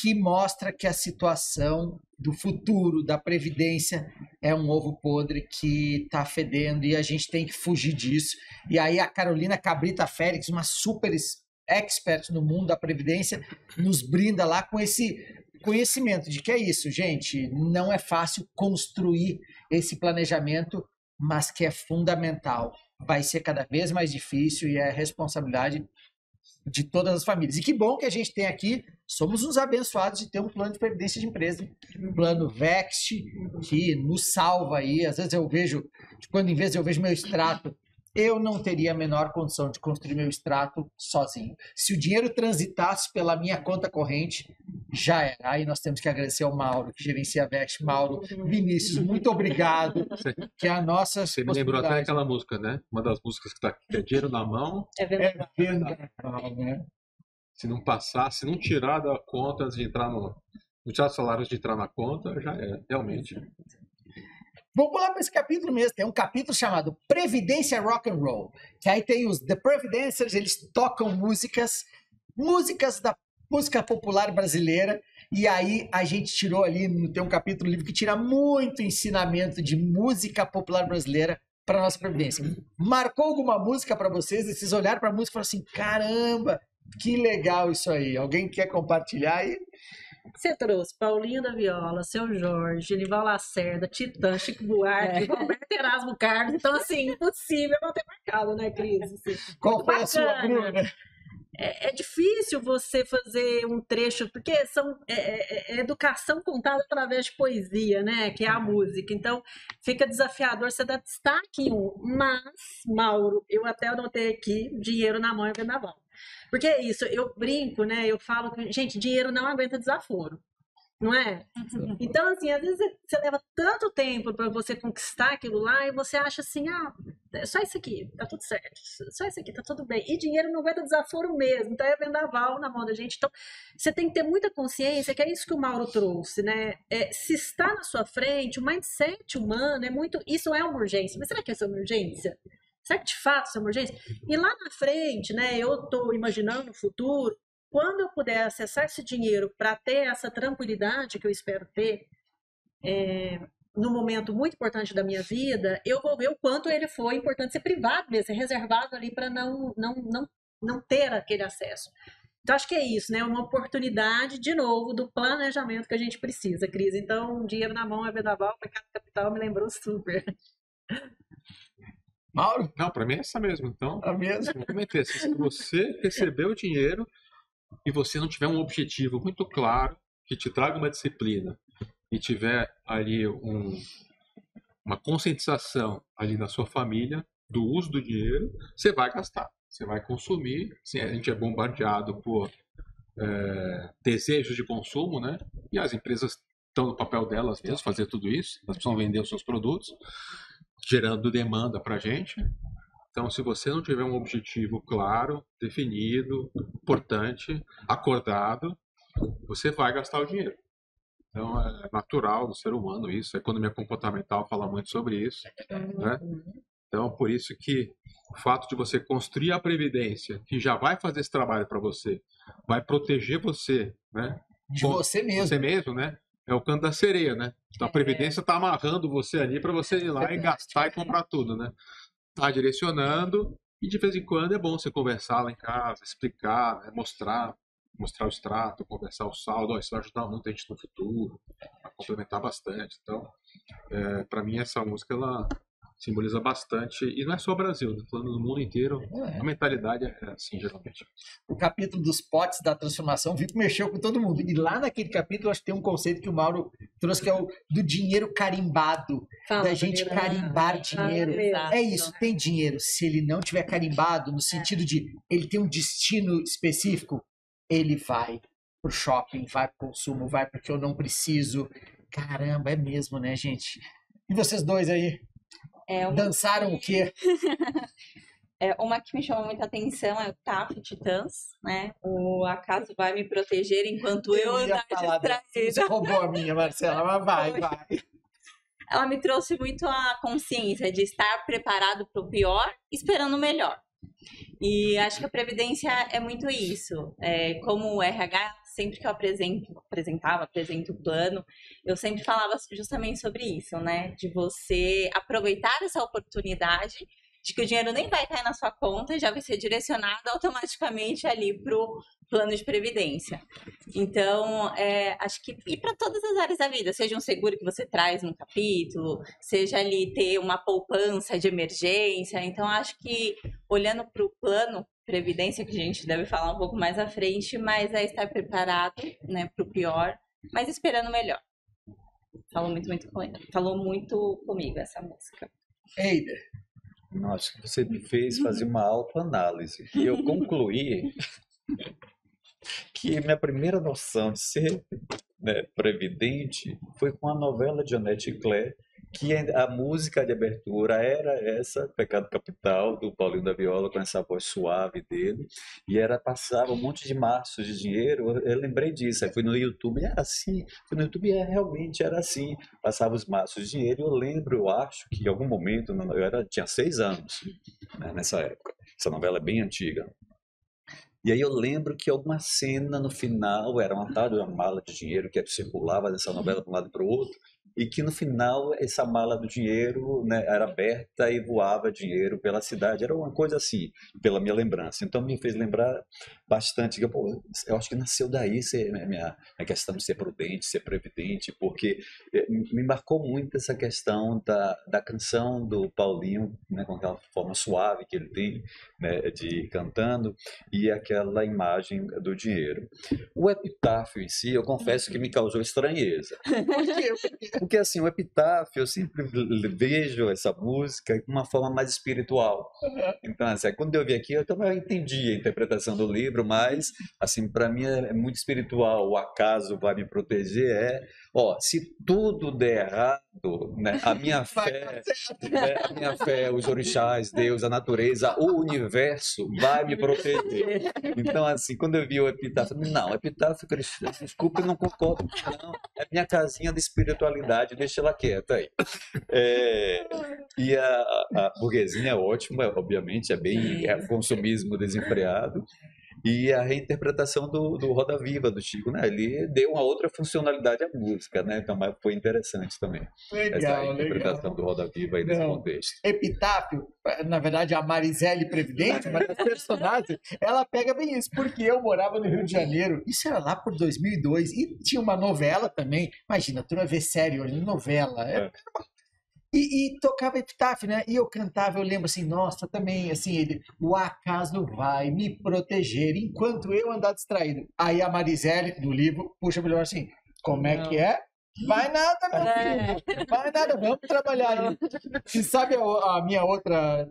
que mostra que a situação do futuro da Previdência é um ovo podre que tá fedendo e a gente tem que fugir disso. E aí a Carolina Cabrita Félix, uma super expert no mundo da Previdência, nos brinda lá com esse conhecimento de que é isso, gente, não é fácil construir esse planejamento, mas que é fundamental. Vai ser cada vez mais difícil e é responsabilidade de todas as famílias. E que bom que a gente tem aqui, somos uns abençoados de ter um plano de previdência de empresa, um plano Vext, que nos salva aí. Às vezes eu vejo, quando em vez eu vejo meu extrato, eu não teria a menor condição de construir meu extrato sozinho. Se o dinheiro transitasse pela minha conta corrente, já era. Aí nós temos que agradecer ao Mauro, que gerencia a Vext. Mauro, Vinícius, muito obrigado. Que é a nossa Você me lembrou até aquela música, né? Uma das músicas que tá é dinheiro na mão. É verdade. né? Se não passar, se não tirar da conta antes de entrar não tirar salários de entrar na conta, já é, realmente. Vamos lá para esse capítulo mesmo. Tem um capítulo chamado Previdência Rock and Roll. Que aí tem os The Previdencers, eles tocam músicas da música popular brasileira. E aí a gente tirou ali, tem um capítulo do livro que tira muito ensinamento de música popular brasileira para nossa Previdência. Marcou alguma música para vocês? E vocês olharam para a música e falaram assim, caramba, que legal isso aí. Alguém quer compartilhar aí? Você trouxe Paulinho da Viola, Seu Jorge, Genival Lacerda, Titã, Chico Buarque, Roberto Erasmo Carlos. Então, assim, impossível não ter marcado, né, Cris? Assim, qual foi a sua, Bruna? É difícil você fazer um trecho, porque é educação contada através de poesia, né? Que é a música. Então, fica desafiador você dar destaque em um. Mas, Mauro, eu até anotei aqui, dinheiro na mão é vendaval. Porque é isso, eu brinco, né? Eu falo que, gente, dinheiro não aguenta desaforo. Não é? Então, assim, às vezes você leva tanto tempo para você conquistar aquilo lá e você acha assim, só isso aqui, tá tudo certo. Só isso aqui, tá tudo bem. E dinheiro não aguenta desaforo mesmo. Então, é vendaval na mão da gente. Então, você tem que ter muita consciência que é isso que o Mauro trouxe, né? Se está na sua frente, o mindset humano é muito... Isso é uma urgência. Mas será que isso é uma urgência? Será que de fato isso é uma urgência? E lá na frente, né, eu estou imaginando o futuro, quando eu puder acessar esse dinheiro para ter essa tranquilidade que eu espero ter, num momento muito importante da minha vida, eu vou ver o quanto ele foi importante ser privado mesmo, ser reservado ali para não ter aquele acesso. Então, acho que é isso, né? Uma oportunidade, de novo, do planejamento que a gente precisa, Cris. Então, dinheiro na mão é vendaval, pecado capital me lembrou super. Mauro? Não, para mim é essa mesmo. Então, a mesma. Se você recebeu o dinheiro e você não tiver um objetivo muito claro, que te traga uma disciplina e tiver ali uma conscientização ali na sua família do uso do dinheiro, você vai gastar. Você vai consumir, assim, a gente é bombardeado por desejos de consumo, né? E as empresas estão no papel delas mesmo, fazer tudo isso, elas precisam vender os seus produtos, gerando demanda para a gente. Então, se você não tiver um objetivo claro, definido, importante, acordado, você vai gastar o dinheiro. Então, é natural do ser humano isso. A economia comportamental fala muito sobre isso, né? Então, por isso que o fato de você construir a previdência, que já vai fazer esse trabalho para você, vai proteger você, né? De você mesmo. Você mesmo, né? É o canto da sereia, né? Então, a previdência está amarrando você ali para você ir lá e gastar e comprar tudo, né? Tá direcionando, e de vez em quando é bom você conversar lá em casa, explicar, né? mostrar o extrato, conversar o saldo. Isso vai ajudar muito a gente no futuro, vai complementar bastante. Então, para mim, essa música ela simboliza bastante, e não é só o Brasil, né? Falando no mundo inteiro, a mentalidade é assim, geralmente. O capítulo dos potes da transformação, o Vitor mexeu com todo mundo. E lá naquele capítulo, acho que tem um conceito que o Mauro trouxe, que é o do dinheiro carimbado. Da gente carimbar dinheiro. É isso, tem dinheiro. Se ele não tiver carimbado, no sentido de ele tem um destino específico, ele vai pro shopping, vai pro consumo, vai porque eu não preciso. Caramba, é mesmo, né, gente? E vocês dois aí? Dançaram o quê? Uma que me chamou muita atenção é o TAF Titãs, né? O acaso vai me proteger enquanto eu andar distraída. Você roubou a minha, Marcela, mas vai. Ela me trouxe muito a consciência de estar preparado para o pior, esperando o melhor. E acho que a Previdência é muito isso. Como o RH, sempre que eu apresento o plano, eu sempre falava justamente sobre isso, né? De você aproveitar essa oportunidade de que o dinheiro nem vai cair na sua conta e já vai ser direcionado automaticamente ali para o plano de previdência. Então, acho que e para todas as áreas da vida, seja um seguro que você traz no capítulo, seja ali ter uma poupança de emergência. Então, acho que olhando para o plano previdência, que a gente deve falar um pouco mais à frente, mas é estar preparado, né, para o pior, mas esperando o melhor. Falou muito comigo essa música. Eider. Nossa, você me fez fazer uma autoanálise. E eu concluí que minha primeira noção de ser, né, previdente foi com a novela de Janete Claire, que a música de abertura era essa, Pecado Capital, do Paulinho da Viola, com essa voz suave dele, e passava um monte de maços de dinheiro. Eu lembrei disso, aí fui no YouTube, era assim, realmente era assim, passava os maços de dinheiro. Eu acho que em algum momento, tinha 6 anos, né, nessa época, essa novela é bem antiga. E aí eu lembro que alguma cena no final era uma mala de dinheiro que circulava dessa novela de um lado para o outro, e que no final essa mala do dinheiro, né, era aberta e voava dinheiro pela cidade. Era uma coisa assim, pela minha lembrança. Então me fez lembrar bastante. Eu acho que nasceu daí minha questão de ser prudente, ser previdente, porque me marcou muito essa questão da canção do Paulinho, né, com aquela forma suave que ele tem, né, de cantando, e aquela imagem do dinheiro. O epitáfio em si, eu confesso que me causou estranheza. Porque assim, o epitáfio, eu sempre vejo essa música de uma forma mais espiritual. Então, assim, quando eu vi aqui, eu entendi a interpretação do livro, mas, assim, para mim é muito espiritual. O acaso vai me proteger, se tudo der errado, né, a minha fé, os orixás, Deus, a natureza, o universo vai me proteger. Então, assim, quando eu vi o epitáfio, não, epitáfio cristão, desculpa, eu não concordo, não, é minha casinha de espiritualidade, deixa ela quieta aí. E a burguesinha é ótima, obviamente, é bem consumismo desenfreado. E a reinterpretação do Roda Viva, do Chico, né? Ele deu uma outra funcionalidade à música, né? Então, foi interessante também. Essa interpretação do Roda Viva aí nesse contexto. Epitáfio, na verdade, a Mariselle Previdente, mas a personagem, ela pega bem isso, porque eu morava no Rio de Janeiro, isso era lá por 2002, e tinha uma novela também. Imagina, tu vai ver sério, novela. E tocava epitáfio, né? E eu cantava, eu lembro assim, nossa, também, assim, o acaso vai me proteger enquanto eu andar distraído. Aí a Mariselle, do livro, puxa melhor assim, como é que é? Vai nada, meu filho. Vai nada, vamos trabalhar aí. E sabe a minha outra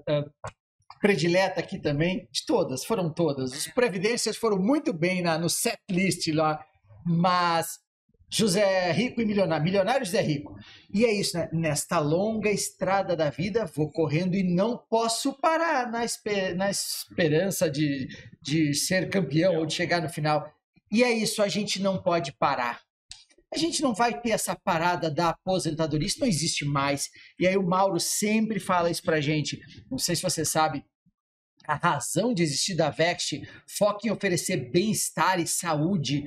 predileta aqui também, de todas, foram todas. Os Previdências foram muito bem no set list lá, mas José Rico e Milionário, Milionário José Rico. E é isso, né? Nesta longa estrada da vida, vou correndo e não posso parar na esperança de ser campeão ou de chegar no final. E é isso, a gente não pode parar. A gente não vai ter essa parada da aposentadoria, isso não existe mais. E aí o Mauro sempre fala isso pra gente. Não sei se você sabe, a razão de existir da Vext foca em oferecer bem-estar e saúde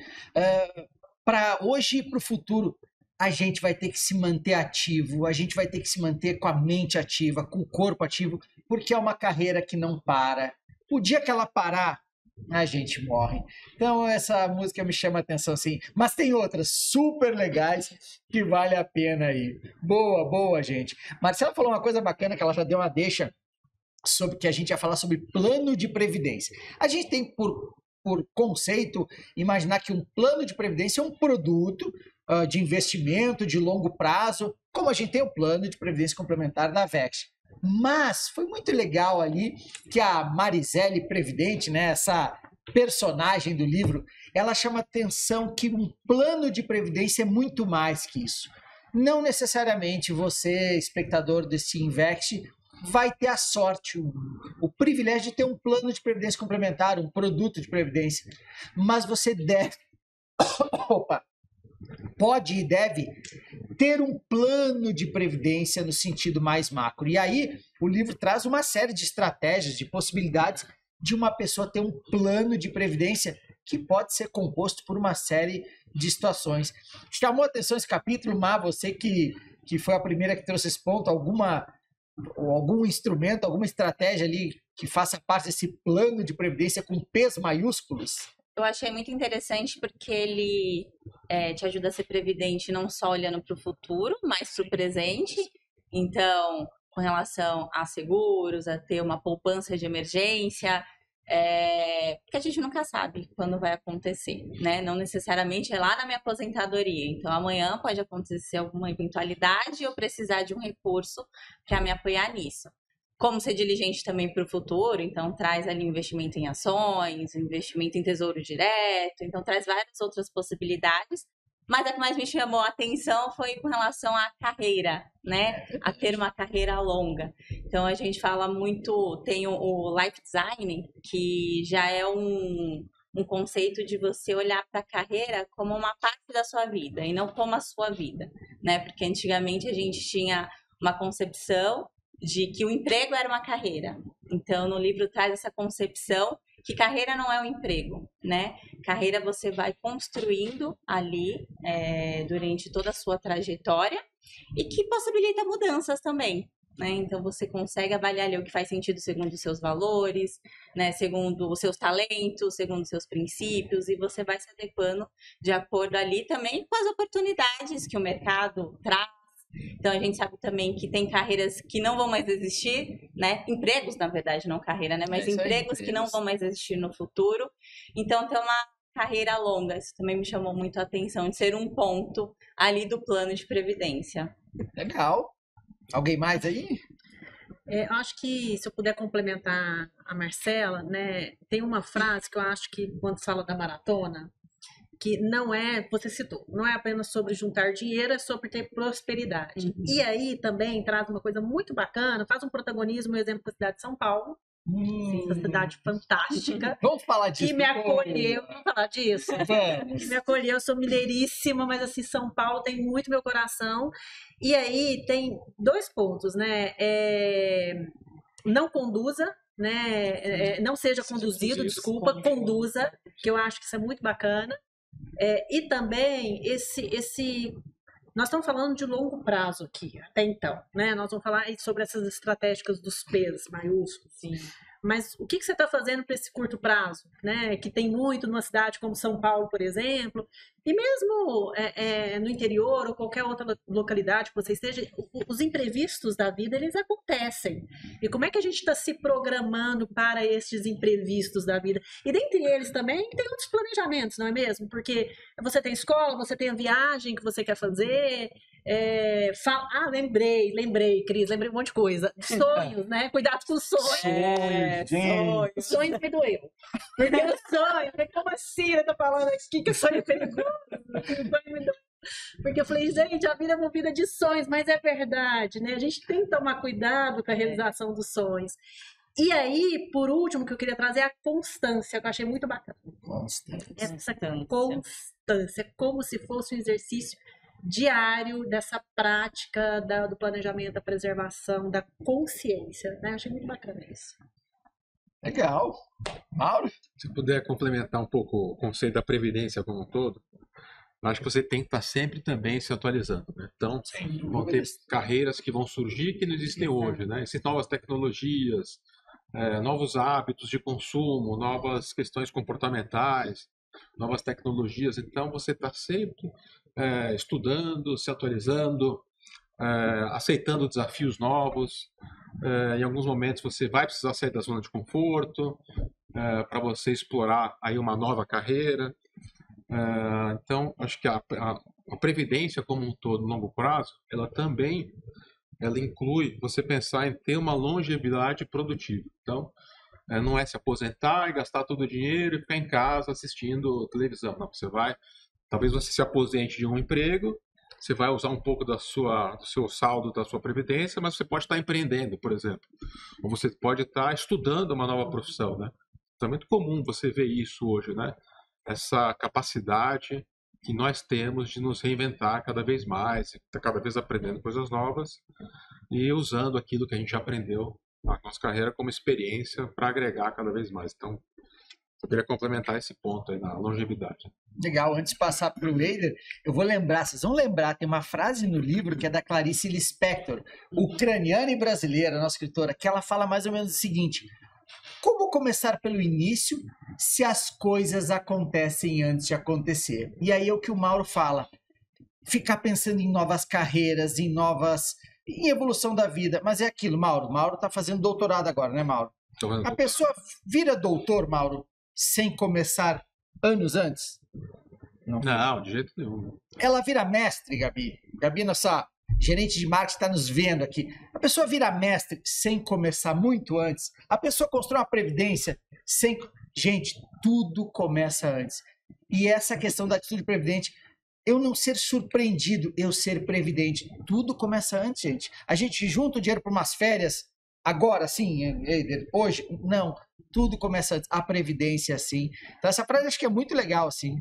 para hoje e para o futuro. A gente vai ter que se manter ativo, a gente vai ter que se manter com a mente ativa, com o corpo ativo, porque é uma carreira que não para. O dia que ela parar, a gente morre. Então essa música me chama a atenção, sim. Mas tem outras super legais que vale a pena aí. Boa, gente. Marcela falou uma coisa bacana, que ela já deu uma deixa sobre que a gente ia falar sobre plano de previdência. A gente tem por conceito imaginar que um plano de previdência é um produto de investimento de longo prazo, como a gente tem o plano de previdência complementar da Vext. Mas foi muito legal ali que a Marisele Previdente, né, essa personagem do livro, ela chama atenção que um plano de previdência é muito mais que isso. Não necessariamente você, espectador desse Invest, vai ter a sorte, o privilégio de ter um plano de previdência complementar, um produto de previdência, mas você deve, pode e deve ter um plano de previdência no sentido mais macro. E aí o livro traz uma série de estratégias, de possibilidades de uma pessoa ter um plano de previdência que pode ser composto por uma série de situações. Chamou atenção esse capítulo, Má, você que foi a primeira que trouxe esse ponto, algum instrumento, alguma estratégia ali que faça parte desse plano de previdência com P's maiúsculos? Eu achei muito interessante porque ele te ajuda a ser previdente não só olhando para o futuro, mas para o presente. Então, com relação a seguros, a ter uma poupança de emergência, porque a gente nunca sabe quando vai acontecer, né? Não necessariamente é lá na minha aposentadoria. Então, amanhã pode acontecer alguma eventualidade e eu precisar de um recurso para me apoiar nisso. Como ser diligente também para o futuro, então traz ali investimento em ações, investimento em tesouro direto, então traz várias outras possibilidades. Mas a que mais me chamou a atenção foi com relação à carreira, né? A ter uma carreira longa. Então a gente fala muito, tem o life design, que já é um conceito de você olhar para a carreira como uma parte da sua vida e não como a sua vida, né? Porque antigamente a gente tinha uma concepção de que o emprego era uma carreira. Então, no livro traz essa concepção que carreira não é um emprego, né? Carreira você vai construindo ali durante toda a sua trajetória e que possibilita mudanças também, né? Então, você consegue avaliar ali o que faz sentido segundo os seus valores, né? Segundo os seus talentos, segundo os seus princípios, e você vai se adequando de acordo ali também com as oportunidades que o mercado traz. Então, a gente sabe também que tem carreiras que não vão mais existir, né? Empregos, na verdade, não carreira, né? Mas empregos que não vão mais existir no futuro. Então, ter uma carreira longa, isso também me chamou muito a atenção, de ser um ponto ali do plano de previdência. Legal. Alguém mais aí? Acho que, se eu puder complementar a Marcela, né? Tem uma frase que eu acho que, quando fala da maratona, que não é, você citou, não é apenas sobre juntar dinheiro, é sobre ter prosperidade. Uhum. E aí também traz uma coisa muito bacana, faz um protagonismo, um exemplo da cidade de São Paulo, essa cidade fantástica. Vamos falar disso. Que me acolheu, vamos falar disso? Vamos. Que me acolheu, eu sou mineiríssima, mas assim, São Paulo tem muito meu coração. E aí tem 2 pontos, né? Não conduza, né? Não seja conduzido, desculpa, conduza, que eu acho que isso é muito bacana. E também nós estamos falando de longo prazo aqui, até então, né? Nós vamos falar sobre essas estratégicas dos P's maiúsculos. Sim. mas o que você está fazendo para esse curto prazo, né? Que tem muito numa cidade como São Paulo, por exemplo, e mesmo no interior ou qualquer outra localidade que você esteja, os imprevistos da vida, eles acontecem. E como é que a gente está se programando para estes imprevistos da vida? E dentre eles também tem outros planejamentos, não é mesmo? Porque você tem escola, você tem a viagem que você quer fazer. Lembrei, Cris, lembrei um monte de coisa. Sonhos, né? Cuidado com os sonhos. Sonhos me doeu. Porque o sonho, como assim? Eu tô falando aqui que o sonho é perigoso. Porque eu falei, gente, a vida é uma vida de sonhos, mas é verdade, né? A gente tem que tomar cuidado com a realização dos sonhos. E aí, por último, que eu queria trazer é a constância, que eu achei muito bacana. Essa constância, como se fosse um exercício diário dessa prática do planejamento, da preservação, da consciência, né? Achei muito bacana isso. Legal. Mauro? Se puder complementar um pouco o conceito da previdência como um todo, acho que você tem que estar sempre também se atualizando, né? Então, vão ter carreiras que vão surgir que não existem hoje, né? Existem novas tecnologias, novos hábitos de consumo, novas questões comportamentais, novas tecnologias. Então, você está sempre estudando, se atualizando, aceitando desafios novos. Em alguns momentos, você vai precisar sair da zona de conforto para você explorar aí uma nova carreira. Então, acho que a previdência como um todo, no longo prazo, ela inclui você pensar em ter uma longevidade produtiva. Então, não é se aposentar e gastar todo o dinheiro e ficar em casa assistindo televisão. Não, talvez você se aposente de um emprego, você vai usar um pouco do seu saldo da sua previdência, mas você pode estar empreendendo, por exemplo. Ou você pode estar estudando uma nova profissão, né? Então, é muito comum você ver isso hoje, né? Essa capacidade que nós temos de nos reinventar cada vez mais, cada vez aprendendo coisas novas e usando aquilo que a gente aprendeu na nossa carreira como experiência para agregar cada vez mais. Então, eu queria complementar esse ponto aí na longevidade. Legal, antes de passar para o Eider, eu vou lembrar, vocês vão lembrar, tem uma frase no livro que é da Clarice Lispector, ucraniana e brasileira, nossa escritora, que ela fala mais ou menos o seguinte: como começar pelo início se as coisas acontecem antes de acontecer? E aí é o que o Mauro fala, ficar pensando em novas carreiras, em evolução da vida, mas é aquilo, Mauro está fazendo doutorado agora, né, Mauro? A pessoa vira doutor, Mauro, sem começar anos antes? Não, de jeito nenhum. Ela vira mestre, Gabi. Gabi, nossa gerente de marketing, está nos vendo aqui. A pessoa vira mestre sem começar muito antes. A pessoa constrói uma previdência sem... Gente, tudo começa antes. E essa questão da atitude previdente, eu não ser surpreendido, eu ser previdente. Tudo começa antes, gente. A gente junta o dinheiro para umas férias, agora sim, hoje? Não, tudo começa antes. A previdência, sim. Então essa frase acho que é muito legal, assim.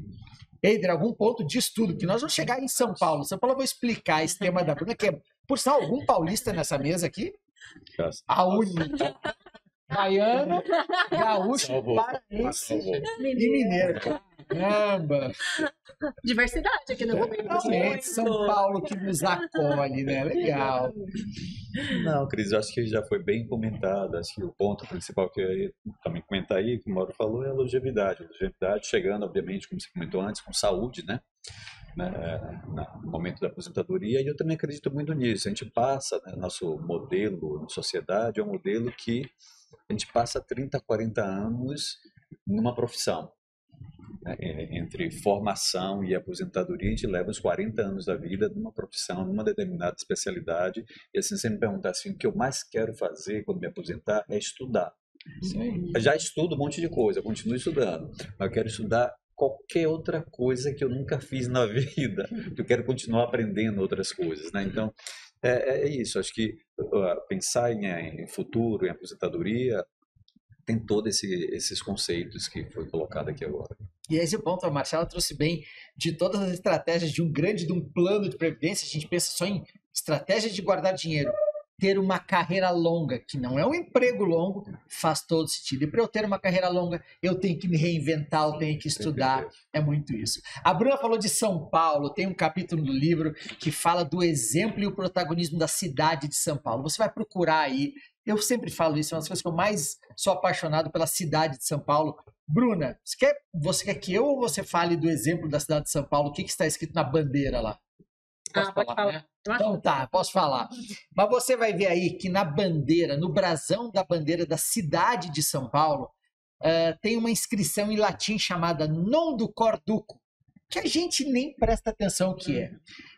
Eider, algum ponto de estudo, que nós vamos chegar em São Paulo. São Paulo, eu vou explicar esse tema da Bruna, que é, por sinal, algum paulista nessa mesa aqui? A única. Baiano, gaúcho, paraense e mineiro. Caramba! Diversidade aqui no Rio. Realmente, São Paulo que nos acolhe, né? Legal. Não, Cris, acho que já foi bem comentado. Acho que o ponto principal que eu ia também comentar aí, que o Mauro falou, é a longevidade. A longevidade chegando, obviamente, como você comentou antes, com saúde, né? No momento da aposentadoria, e eu também acredito muito nisso. A gente passa, né, nosso modelo de sociedade é um modelo que a gente passa 30, 40 anos numa profissão. Entre formação e aposentadoria, a gente leva uns 40 anos da vida numa profissão, numa determinada especialidade. E assim, você me perguntar assim, o que eu mais quero fazer quando me aposentar é estudar. Eu já estudo um monte de coisa, continuo estudando, mas eu quero estudar qualquer outra coisa que eu nunca fiz na vida. Eu quero continuar aprendendo outras coisas, né? Então, é isso. Acho que pensar em futuro, em aposentadoria, tem todos esses conceitos que foi colocado aqui agora. E esse ponto, a Marcela trouxe bem, de todas as estratégias de um plano de previdência, a gente pensa só em estratégia de guardar dinheiro. ter uma carreira longa, que não é um emprego longo, faz todo sentido. E para eu ter uma carreira longa, eu tenho que me reinventar, eu tenho que estudar. É muito isso. A Bruna falou de São Paulo, tem um capítulo do livro que fala do exemplo e o protagonismo da cidade de São Paulo. Você vai procurar aí. Eu sempre falo isso, é uma das coisas que eu mais sou apaixonado pela cidade de São Paulo. Bruna, você quer que eu ou você fale do exemplo da cidade de São Paulo? O que está escrito na bandeira lá? Posso pode falar. né? Então tá, posso falar. Mas você vai ver aí que na bandeira, no brasão da bandeira da cidade de São Paulo, tem uma inscrição em latim chamada Non do Cor Duco, que a gente nem presta atenção o que é.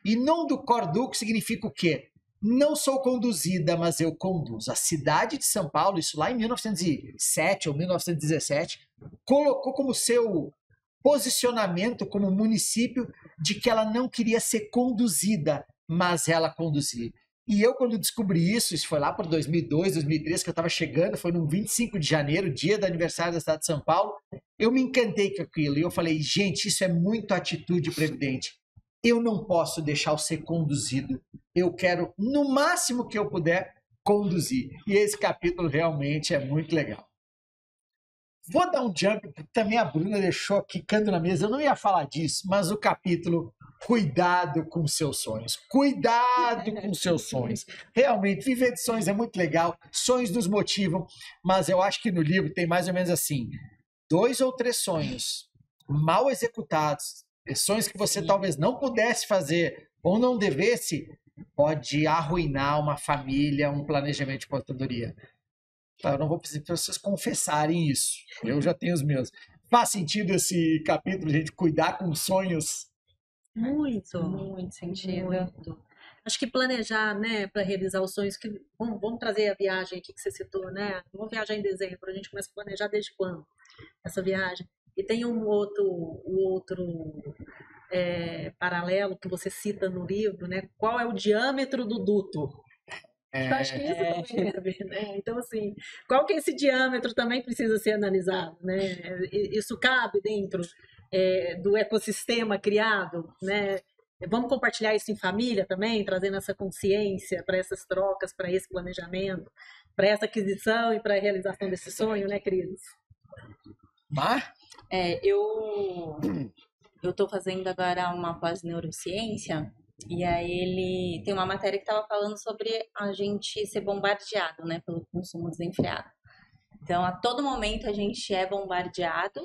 E Non do Cor Duco significa o quê? Não sou conduzida, mas eu conduzo. A cidade de São Paulo, isso lá em 1907 ou 1917, colocou como seu posicionamento como município de que ela não queria ser conduzida, mas ela conduzir. E eu, quando descobri isso foi lá por 2002, 2003, que eu estava chegando, foi no 25 de janeiro, dia do aniversário da cidade de São Paulo, eu me encantei com aquilo. E eu falei, gente, isso é muito atitude previdente. Eu não posso deixar eu ser conduzido. Eu quero, no máximo que eu puder, conduzir. E esse capítulo realmente é muito legal. Vou dar um jump, porque também a Bruna deixou quicando na mesa. Eu não ia falar disso, mas o capítulo Cuidado com seus sonhos. Cuidado com seus sonhos. Realmente, viver de sonhos é muito legal. Sonhos nos motivam, mas eu acho que no livro tem mais ou menos assim, 2 ou 3 sonhos mal executados, sonhos que você talvez não pudesse fazer ou não devesse, pode arruinar uma família, um planejamento de aposentadoria. Eu não vou pedir para vocês confessarem isso. Eu já tenho os meus. Faz sentido esse capítulo, gente, cuidar com sonhos? Muito sentido. Muito. Acho que planejar, né, para realizar os sonhos, que vamos trazer a viagem aqui que você citou, né? Vamos viajar em dezembro, a gente começa a planejar desde quando essa viagem. E tem um outro paralelo que você cita no livro, né? Qual é o diâmetro do duto? Eu acho que isso também tem a ver, né? Então, assim, qual que é esse diâmetro também precisa ser analisado, né? Isso cabe dentro do ecossistema criado, né? Vamos compartilhar isso em família também, trazendo essa consciência para essas trocas, para esse planejamento, para essa aquisição e para a realização desse sonho, né, Cris? Mar? Eu estou fazendo agora uma pós-neurociência e aí ele tem uma matéria que estava falando sobre a gente ser bombardeado, né, pelo consumo desenfreado. Então, a todo momento a gente é bombardeado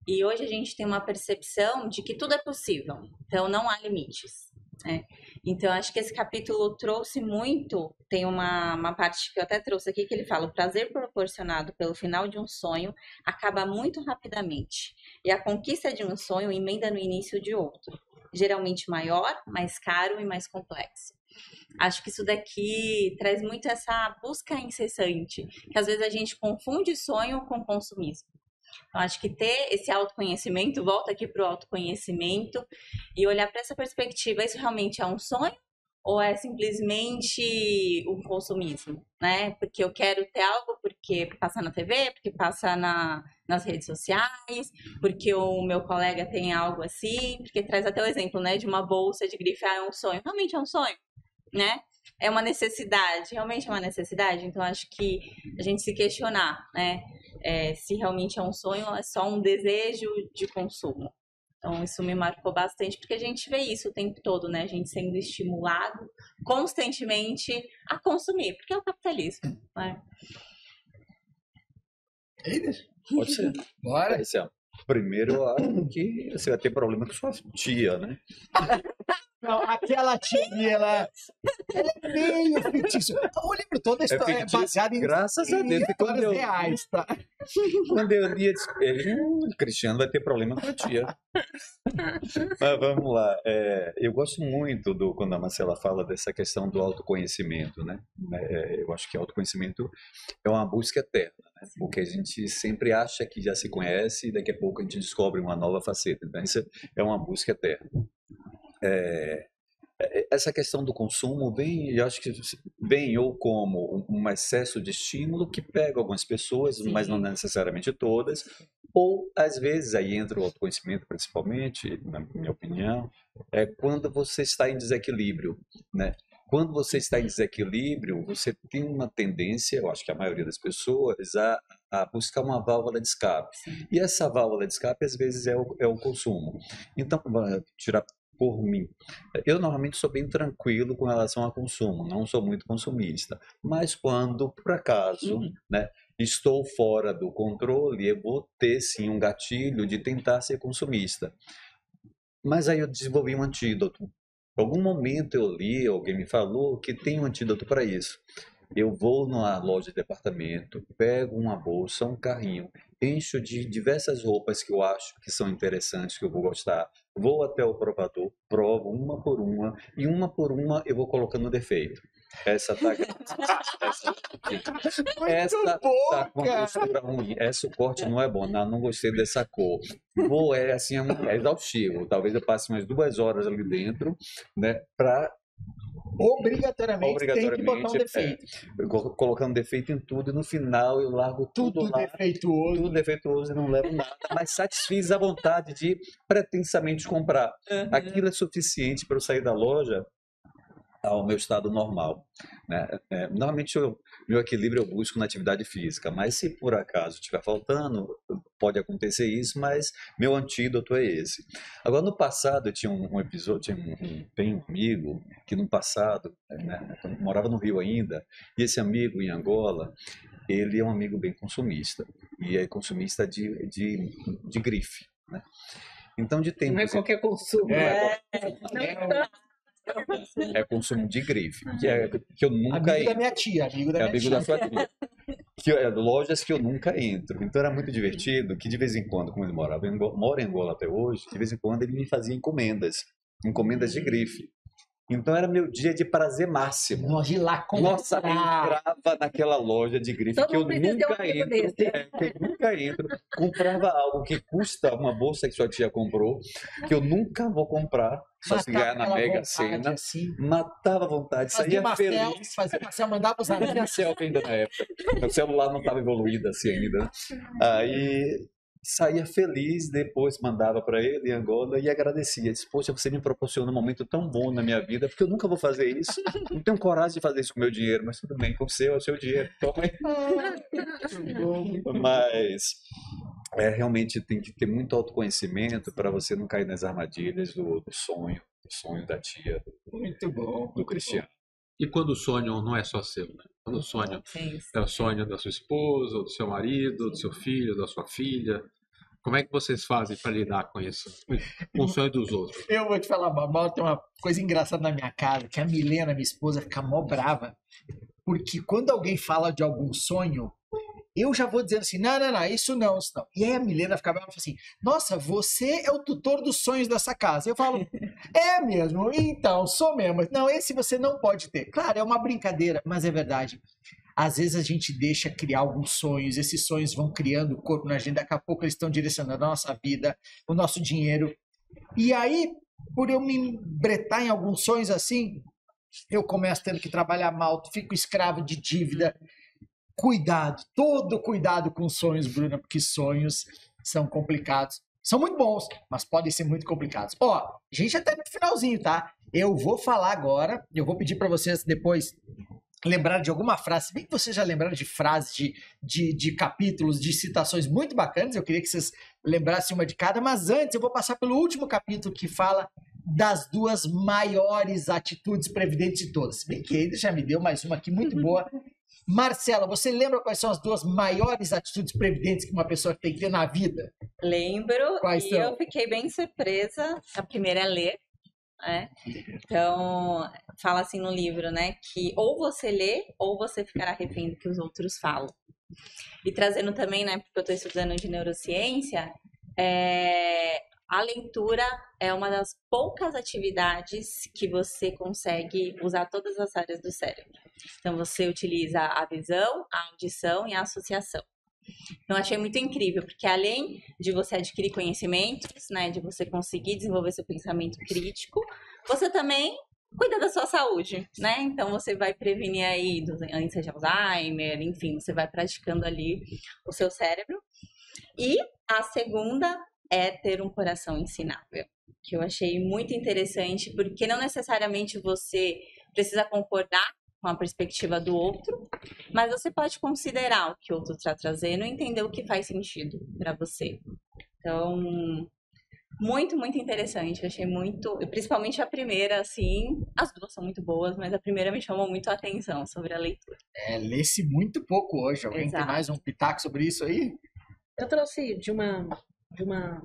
e hoje a gente tem uma percepção de que tudo é possível. Então, não há limites, né? Então, acho que esse capítulo trouxe muito, tem uma parte que eu até trouxe aqui, que ele fala, o prazer proporcionado pelo final de um sonho acaba muito rapidamente. E a conquista de um sonho emenda no início de outro. Geralmente maior, mais caro e mais complexo. Acho que isso daqui traz muito essa busca incessante, que às vezes a gente confunde sonho com consumismo. Então, acho que ter esse autoconhecimento, volta aqui para o autoconhecimento e olhar para essa perspectiva, isso realmente é um sonho ou é simplesmente um consumismo, né? Porque eu quero ter algo porque passa na TV, porque passa nas redes sociais, porque o meu colega tem algo assim, porque traz até o exemplo, né, de uma bolsa de grife, é um sonho. Realmente é um sonho, né? É uma necessidade, realmente é uma necessidade. Então, acho que a gente se questionar, né? Se realmente é um sonho ou é só um desejo de consumo. Então, isso me marcou bastante, porque a gente vê isso o tempo todo, né? A gente sendo estimulado constantemente a consumir, porque é o capitalismo, né? Pode ser. Bora. Primeiro, eu acho que você vai ter problema com sua tia, né? Não, aquela tia, ela é meio fictício. O livro todo é baseado em graças a Deus, histórias reais, tá? Quando eu li, Cristiano vai ter problema com a tia. Mas vamos lá. Eu gosto muito quando a Marcela fala dessa questão do autoconhecimento, né? Eu acho que autoconhecimento é uma busca eterna, né? Porque a gente sempre acha que já se conhece e daqui a pouco a gente descobre uma nova faceta. Então, isso é uma busca eterna. Essa questão do consumo eu acho que vem ou como um excesso de estímulo que pega algumas pessoas, sim, mas não necessariamente todas, ou às vezes, aí entra o autoconhecimento principalmente, na minha opinião, é quando você está em desequilíbrio, né? quando você está em desequilíbrio, você tem uma tendência, eu acho que a maioria das pessoas, a buscar uma válvula de escape. E essa válvula de escape, às vezes, é o consumo. Então, tirar por mim, eu normalmente sou bem tranquilo com relação ao consumo, não sou muito consumista. Mas quando, por acaso, né, estou fora do controle, eu vou ter, sim, um gatilho de tentar ser consumista. Mas aí eu desenvolvi um antídoto. Em algum momento eu li, alguém me falou que tem um antídoto para isso. Eu vou numa loja de departamento, pego uma bolsa, um carrinho, encho de diversas roupas que eu acho que são interessantes, que eu vou gostar. Vou até o provador, provo uma por uma, e uma por uma eu vou colocando defeito. Essa tá grátis. Essa tá com a costura ruim. Essa o corte não é bom. Não gostei dessa cor. É assim, é exaustivo. Talvez eu passe umas 2 horas ali dentro, né, para Obrigatoriamente tem que botar um defeito. Colocando defeito em tudo, e no final eu largo tudo lá. Tudo defeituoso e não levo nada, mas satisfiz a vontade de pretensamente comprar. Aquilo é suficiente para eu sair da loja ao meu estado normal, né? Normalmente meu equilíbrio eu busco na atividade física, mas se por acaso estiver faltando, pode acontecer isso, mas meu antídoto é esse. Agora, no passado, eu tinha um episódio, tem um amigo que no passado, né, eu morava no Rio ainda, e esse amigo em Angola, ele é um amigo bem consumista, e é consumista de grife, né? Então, de tempo... Não é qualquer consumo. É consumo de grife, que eu nunca amigo da minha tia, amigo da sua tia. Lojas que eu nunca entro. Então era muito divertido que de vez em quando, como ele mora em Angola até hoje, de vez em quando ele me fazia encomendas de grife. Então era meu dia de prazer máximo. Nossa, ir lá comprar. Nossa, eu entrava naquela loja de grife que eu nunca entro. Comprava algo que custa uma bolsa que sua tia comprou, que eu nunca vou comprar, só se ganhar na Mega Sena. Assim. Matava a vontade, saía feliz. Fazia Marcel, mandava os amigos. Não tinha selfie ainda na época. O celular não estava evoluído assim ainda. Aí... saía feliz, depois mandava para ele em Angola e agradecia. Disse, poxa, você me proporciona um momento tão bom na minha vida, porque eu nunca vou fazer isso. Não tenho coragem de fazer isso com o meu dinheiro, mas tudo bem, com o seu, é o seu dinheiro. Toma aí. Mas realmente tem que ter muito autoconhecimento para você não cair nas armadilhas do sonho da tia, muito bom, do Cristiano. E quando o sonho não é só seu, né? Quando o sonho é o sonho da sua esposa, ou do seu marido, do seu filho, da sua filha, como é que vocês fazem para lidar com isso? Com o sonho dos outros? Eu vou te falar, Mal, tem uma coisa engraçada na minha casa, que a Milena, minha esposa, fica mó brava, porque quando alguém fala de algum sonho, eu já vou dizendo assim, não, isso não. E aí a Milena fica brava e fala assim, nossa, você é o tutor dos sonhos dessa casa. Eu falo, é mesmo? Então, sou mesmo. Não, esse você não pode ter. Claro, é uma brincadeira, mas é verdade. Às vezes a gente deixa criar alguns sonhos, esses sonhos vão criando o corpo na gente, daqui a pouco eles estão direcionando a nossa vida, o nosso dinheiro. E aí, por eu me bretar em alguns sonhos assim, eu começo tendo que trabalhar mal, fico escravo de dívida. Cuidado, todo cuidado com sonhos, Bruna, porque sonhos são complicados. São muito bons, mas podem ser muito complicados. Ó, a gente já tá no finalzinho, tá? Eu vou falar agora, eu vou pedir para vocês depois lembrar de alguma frase. Bem que vocês já lembraram de frases, de capítulos, de citações muito bacanas. Eu queria que vocês lembrassem uma de cada, mas antes eu vou passar pelo último capítulo que fala das 2 maiores atitudes previdentes de todas. Bem que ele já me deu mais uma aqui muito boa. Marcela, você lembra quais são as 2 maiores atitudes previdentes que uma pessoa tem que ter na vida? Lembro. Quais são? Eu fiquei bem surpresa. A primeira é ler, né? Então, fala assim no livro, né? Que ou você lê ou você ficará refém do que os outros falam. E trazendo também, né? Porque eu estou estudando de neurociência, a leitura é uma das poucas atividades que você consegue usar todas as áreas do cérebro. Então, você utiliza a visão, a audição e a associação. Então, achei muito incrível, porque além de você adquirir conhecimentos, né, de você conseguir desenvolver seu pensamento crítico, você também cuida da sua saúde, né? Então, você vai prevenir aí doença de Alzheimer, enfim, você vai praticando ali o seu cérebro. E a segunda é ter um coração ensinável, que eu achei muito interessante, porque não necessariamente você precisa concordar com a perspectiva do outro, mas você pode considerar o que o outro está trazendo e entender o que faz sentido para você. Então, muito, muito interessante. Eu achei muito, principalmente a primeira, assim, as duas são muito boas, mas a primeira me chamou muito a atenção sobre a leitura. Lê-se muito pouco hoje. Alguém Exato. tem mais um pitaco sobre isso aí? Eu trouxe de uma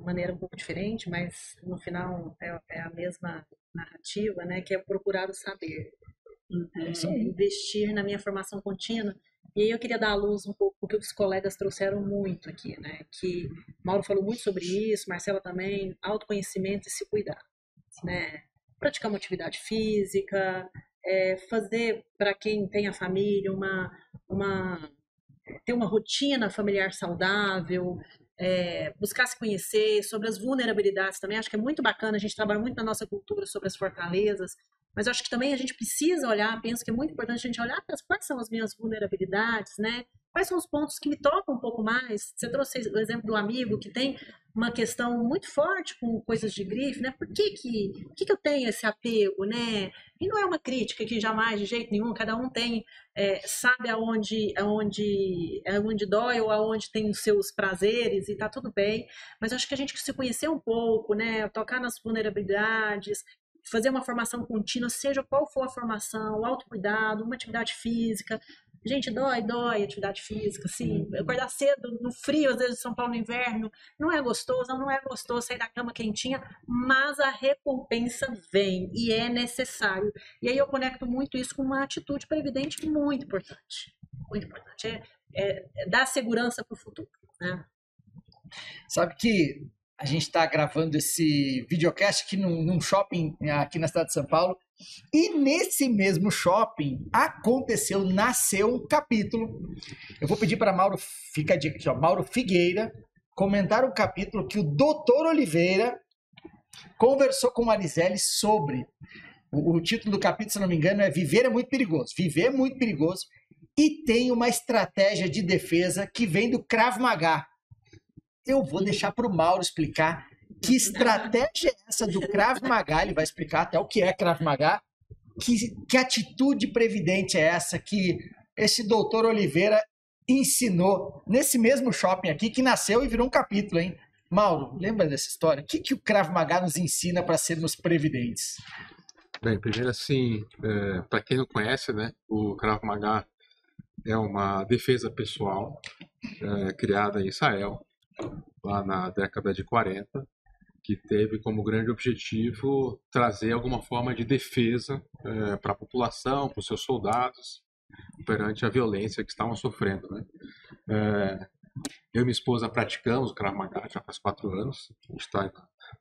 maneira um pouco diferente, mas no final é a mesma narrativa, né? Que é procurar o saber. Investir na minha formação contínua. E aí eu queria dar à luz um pouco o que os colegas trouxeram muito aqui, né? Que Mauro falou muito sobre isso, Marcela também, autoconhecimento e se cuidar, né? Praticar uma atividade física, fazer para quem tem a família ter uma rotina familiar saudável, buscar se conhecer, sobre as vulnerabilidades também. Acho que é muito bacana, a gente trabalha muito na nossa cultura sobre as fortalezas, mas eu acho que também a gente precisa olhar, penso que é muito importante a gente olhar para quais são as minhas vulnerabilidades, né? Quais são os pontos que me tocam um pouco mais? Você trouxe o exemplo do amigo que tem uma questão muito forte com coisas de grife, né? Por que eu tenho esse apego, né? E não é uma crítica que jamais, de jeito nenhum, cada um tem, sabe aonde dói ou aonde tem os seus prazeres e tá tudo bem, mas eu acho que a gente se conhecer um pouco, né? Tocar nas vulnerabilidades, fazer uma formação contínua, seja qual for a formação, o autocuidado, uma atividade física. Gente, dói atividade física, assim, acordar cedo, no frio, às vezes, de São Paulo no inverno, não é gostoso sair da cama quentinha, mas a recompensa vem e é necessário. E aí eu conecto muito isso com uma atitude previdente muito importante. Muito importante. Dar segurança para o futuro, né? Sabe que a gente está gravando esse videocast aqui num shopping aqui na cidade de São Paulo, e nesse mesmo shopping nasceu um capítulo. Eu vou pedir para Mauro, fica a dica aqui, ó, Mauro Figueira, comentar um capítulo que o Dr. Oliveira conversou com Mariselle sobre. O título do capítulo, se não me engano, é Viver é muito perigoso. Viver é muito perigoso, e tem uma estratégia de defesa que vem do Krav Maga. Eu vou deixar para o Mauro explicar que estratégia é essa do Krav Maga. Ele vai explicar até o que é Krav Maga. Que atitude previdente é essa que esse doutor Oliveira ensinou nesse mesmo shopping aqui, que nasceu e virou um capítulo, hein? Mauro, lembra dessa história? O que o Krav Maga nos ensina para sermos previdentes? Bem, primeiro assim, para quem não conhece, né, o Krav Maga é uma defesa pessoal criada em Israel, lá na década de 40, que teve como grande objetivo trazer alguma forma de defesa para a população, para os seus soldados, perante a violência que estavam sofrendo, né? Eu e minha esposa praticamos o Krav Maga já faz 4 anos,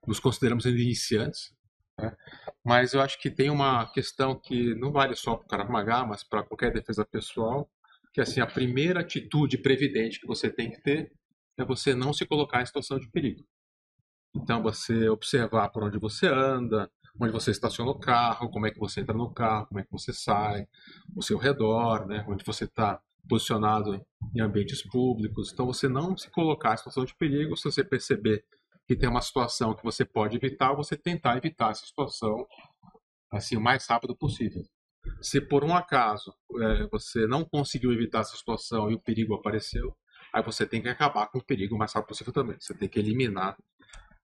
nos consideramos ainda iniciantes, né? Mas eu acho que tem uma questão que não vale só para o Krav Maga, mas para qualquer defesa pessoal, que assim, a primeira atitude previdente que você tem que ter é você não se colocar em situação de perigo. Então, você observar por onde você anda, onde você estaciona o carro, como é que você entra no carro, como é que você sai, o seu redor, né, onde você está posicionado em ambientes públicos. Então, você não se colocar em situação de perigo. Se você perceber que tem uma situação que você pode evitar, você tentar evitar essa situação assim, o mais rápido possível. Se por um acaso você não conseguiu evitar essa situação e o perigo apareceu, aí você tem que acabar com o perigo o mais rápido possível também. Você tem que eliminar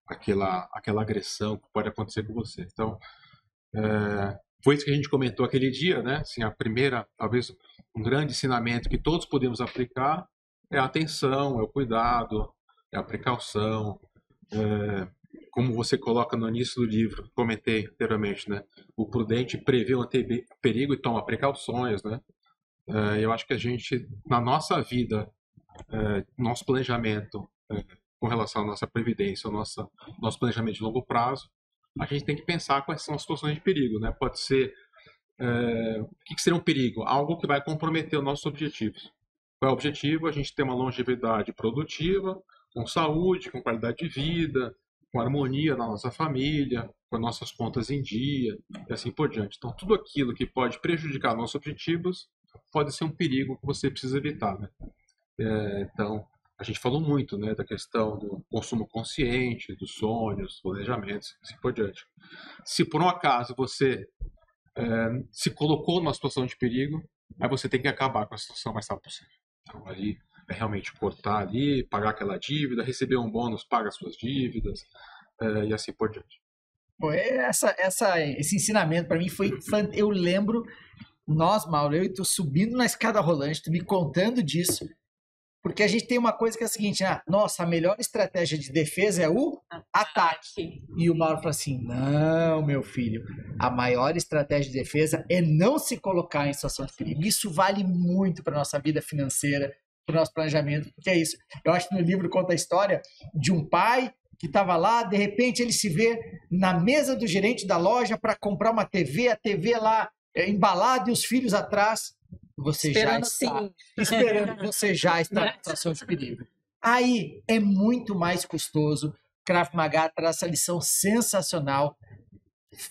aquela agressão que pode acontecer com você. Então, foi isso que a gente comentou aquele dia, né? Assim, a primeira, talvez, um grande ensinamento que todos podemos aplicar é a atenção, é o cuidado, é a precaução. Como você coloca no início do livro, comentei anteriormente, né? O prudente prevê o perigo e toma precauções, né? Eu acho que a gente, na nossa vida, nosso planejamento com relação à nossa previdência, nosso planejamento de longo prazo, a gente tem que pensar quais são as situações de perigo, né? Pode ser, o que seria um perigo? Algo que vai comprometer os nossos objetivos. Qual é o objetivo? A gente ter uma longevidade produtiva, com saúde, com qualidade de vida, com harmonia na nossa família, com as nossas contas em dia, e assim por diante. Então, tudo aquilo que pode prejudicar nossos objetivos pode ser um perigo que você precisa evitar, né? Então, a gente falou muito, né, da questão do consumo consciente, dos sonhos, dos planejamentos, assim por diante. Se por um acaso você se colocou numa situação de perigo, aí você tem que acabar com a situação o mais rápido possível. Então, aí é realmente cortar ali, pagar aquela dívida, receber um bônus, paga as suas dívidas, e assim por diante. Pô, esse ensinamento para mim foi... Eu lembro, Mauro, eu e tu subindo na escada rolante, tu me contando disso, porque a gente tem uma coisa que é a seguinte, nossa, a melhor estratégia de defesa é o ataque. E o Mauro fala assim, não, meu filho, a maior estratégia de defesa é não se colocar em situação de perigo. Isso vale muito para nossa vida financeira, para o nosso planejamento, porque é isso. Eu acho que no livro conta a história de um pai que estava lá, de repente ele se vê na mesa do gerente da loja para comprar uma TV, a TV lá embalada e os filhos atrás. Você já está esperando, você já está em situação de perigo. Aí é muito mais custoso. Krav Maga traz essa lição sensacional.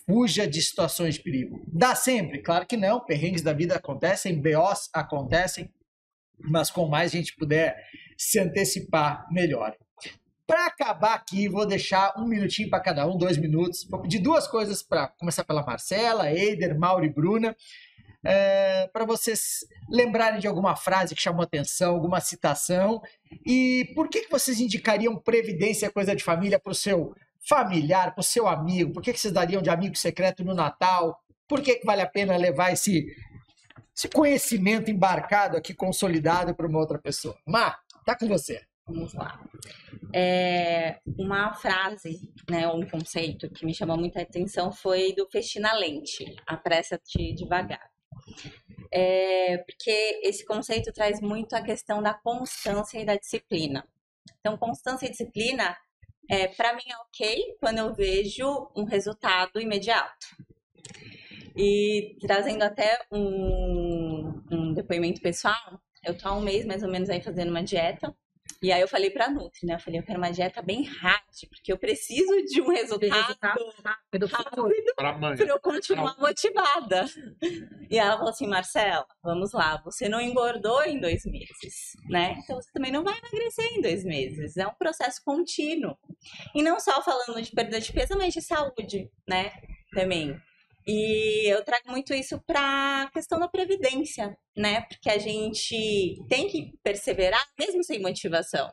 Fuja de situações de perigo. Dá sempre? Claro que não. Perrengues da vida acontecem, BOs acontecem, mas com mais a gente puder se antecipar, melhor. Para acabar aqui, vou deixar 1 minutinho para cada um, 2 minutos. Vou pedir 2 coisas para começar pela Marcela, Eider, Mauro e Bruna. Para vocês lembrarem de alguma frase que chamou atenção, alguma citação. E por que vocês indicariam previdência, coisa de família, para o seu familiar, para o seu amigo? Por que vocês dariam de amigo secreto no Natal? Por que vale a pena levar esse conhecimento embarcado aqui, consolidado para uma outra pessoa? Má, tá com você. Vamos lá. Uma frase, né, um conceito que me chamou muita atenção foi do Festina Lente, apressa-te devagar. Porque esse conceito traz muito a questão da constância e da disciplina. Então, constância e disciplina, para mim, é ok quando eu vejo um resultado imediato. E trazendo até um depoimento pessoal, eu tô há 1 mês mais ou menos aí fazendo uma dieta. E aí eu falei pra Nutri, né? Eu falei, eu quero uma dieta bem rápida, porque eu preciso de um resultado rápido pra eu continuar motivada. E ela falou assim, Marcela, vamos lá, você não engordou em 2 meses, né? Então você também não vai emagrecer em 2 meses. É um processo contínuo. E não só falando de perda de peso, mas de saúde, né? Também. E eu trago muito isso para a questão da previdência, né? Porque a gente tem que perseverar mesmo sem motivação.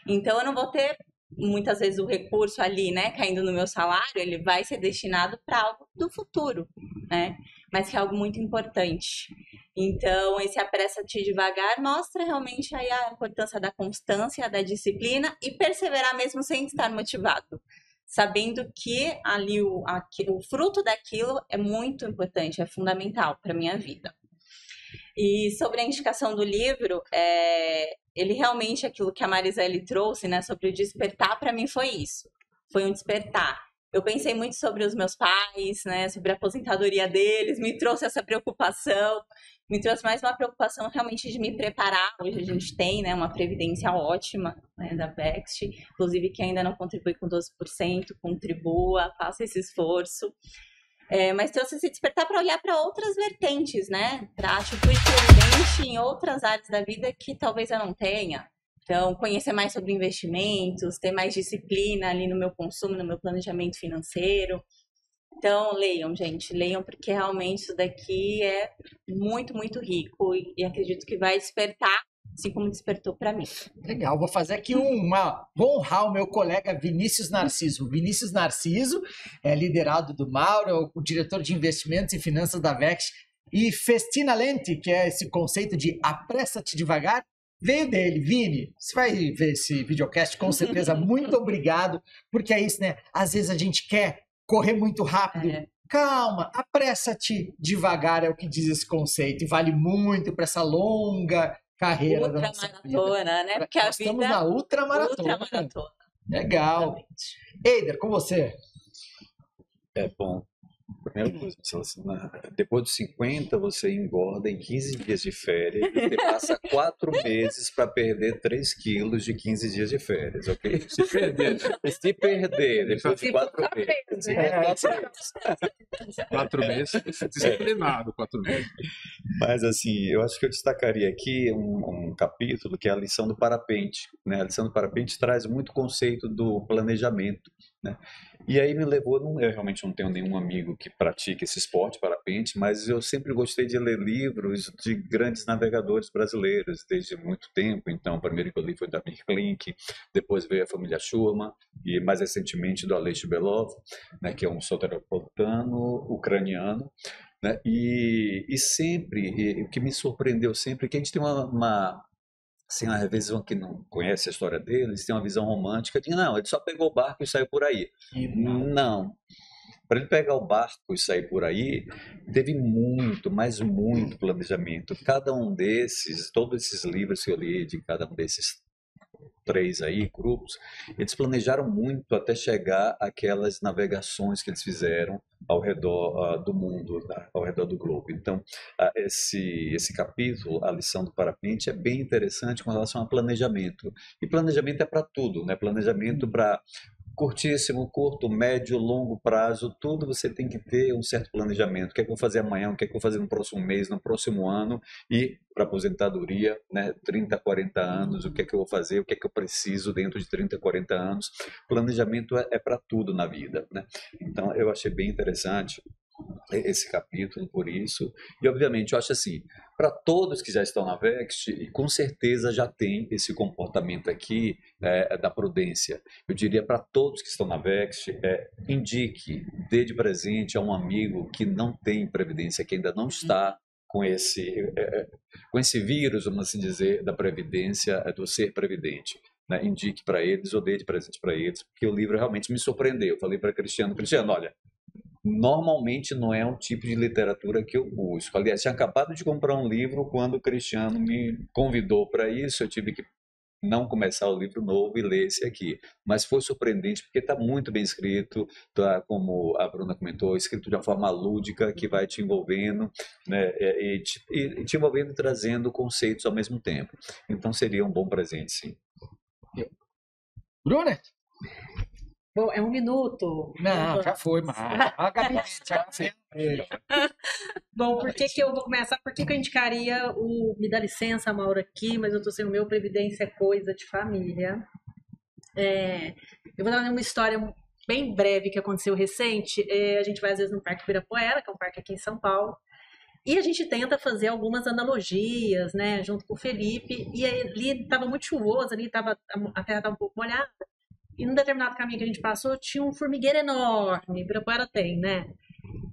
Então, eu não vou ter, muitas vezes, o recurso ali, né? Caindo no meu salário, ele vai ser destinado para algo do futuro, né? Mas que é algo muito importante. Então, esse apressa-te devagar mostra realmente aí a importância da constância, da disciplina e perseverar mesmo sem estar motivado. Sabendo que ali o fruto daquilo é muito importante, é fundamental para a minha vida. E sobre a indicação do livro, ele realmente, aquilo que a Marisele trouxe, né, sobre o despertar, para mim foi isso. Foi um despertar. Eu pensei muito sobre os meus pais, né, sobre a aposentadoria deles, me trouxe essa preocupação, me trouxe mais uma preocupação realmente de me preparar. Hoje a gente tem, né, uma previdência ótima, né, da Vext, inclusive que ainda não contribui com 12%, contribua, faça esse esforço. Mas trouxe esse despertar para olhar para outras vertentes, né, para atitude previdente em outras áreas da vida que talvez eu não tenha. Então, conhecer mais sobre investimentos, ter mais disciplina ali no meu consumo, no meu planejamento financeiro. Então, leiam, gente, leiam, porque realmente isso daqui é muito, muito rico e acredito que vai despertar, assim como despertou para mim. Legal, vou fazer aqui vou honrar o meu colega Vinícius Narciso. O Vinícius Narciso é liderado do Mauro, é o diretor de investimentos e finanças da Vext, e Festina Lente, que é esse conceito de apressa-te devagar, veio dele. Vini, você vai ver esse videocast com certeza, muito obrigado, porque é isso, né? Às vezes a gente quer correr muito rápido. Calma, apressa-te devagar, é o que diz esse conceito, e vale muito para essa longa carreira da nossa vida. Ultramaratona, né? Porque nós estamos na ultramaratona. Legal. Exatamente. Eider, com você. Bom, primeira coisa, depois dos 50, você engorda em 15 dias de férias e você passa 4 meses para perder 3 quilos de 15 dias de férias, ok? Se perder. Se perder, depois de 4 meses. 4 meses, disciplinado, 4 meses. Mas, assim, eu acho que eu destacaria aqui um capítulo que é a lição do parapente, né? A lição do parapente traz muito conceito do planejamento, né? E aí me levou, eu realmente não tenho nenhum amigo que pratique esse esporte, parapente, mas eu sempre gostei de ler livros de grandes navegadores brasileiros, desde muito tempo. Então, o primeiro que eu li foi da Mir Klink, depois veio a família Schurman, e mais recentemente do Aleixo Belov, né, que é um soteropolitano ucraniano, né? E sempre, o que me surpreendeu sempre é que a gente tem assim, às vezes quem não conhece a história deles tem uma visão romântica de não, ele só pegou o barco e saiu por aí. Não. Para ele pegar o barco e sair por aí, teve muito, mas muito planejamento. Cada um desses, todos esses livros que eu li, de cada um desses 3 aí, grupos, eles planejaram muito até chegar àquelas navegações que eles fizeram ao redor do mundo, ao redor do globo. Então, esse capítulo, a lição do parapente, é bem interessante com relação a planejamento. E planejamento é para tudo, né? Planejamento para curtíssimo, curto, médio, longo prazo, tudo você tem que ter um certo planejamento. O que é que eu vou fazer amanhã, o que é que eu vou fazer no próximo mês, no próximo ano, e para aposentadoria, né, 30, 40 anos, o que é que eu vou fazer, o que é que eu preciso dentro de 30, 40 anos. Planejamento é para tudo na vida, né? Então, eu achei bem interessante esse capítulo por isso, e obviamente eu acho assim, para todos que já estão na Vext, e com certeza já tem esse comportamento aqui da prudência, eu diria para todos que estão na Vext, indique, dê de presente a um amigo que não tem previdência, que ainda não está com esse vírus, vamos assim dizer, da previdência, do ser previdente. Né? Indique para eles ou dê de presente para eles, porque o livro realmente me surpreendeu. Eu falei para Cristiano, olha, normalmente não é um tipo de literatura que eu busco. Aliás, tinha acabado de comprar um livro quando o Cristiano me convidou para isso, eu tive que não começar o livro novo e ler esse aqui. Mas foi surpreendente porque está muito bem escrito, tá, como a Bruna comentou, escrito de uma forma lúdica que vai te envolvendo, né, e te envolvendo e trazendo conceitos ao mesmo tempo. Então seria um bom presente, sim. Bruna? Bom, é 1 minuto. Não, já foi, mas a gabinete já fez. Bom, por que eu vou começar? Por que eu indicaria o... Me dá licença, Mauro, aqui, mas eu tô sem o meu, Previdência é Coisa de Família. Eu vou dar uma história bem breve que aconteceu recente. A gente vai, às vezes, no Parque Ibirapuera, que é um parque aqui em São Paulo, e a gente tenta fazer algumas analogias, né, junto com o Felipe, e aí, ali estava muito chuvoso, ali a terra estava um pouco molhada, e num determinado caminho que a gente passou, tinha um formigueiro enorme, Ibirapuera tem, né?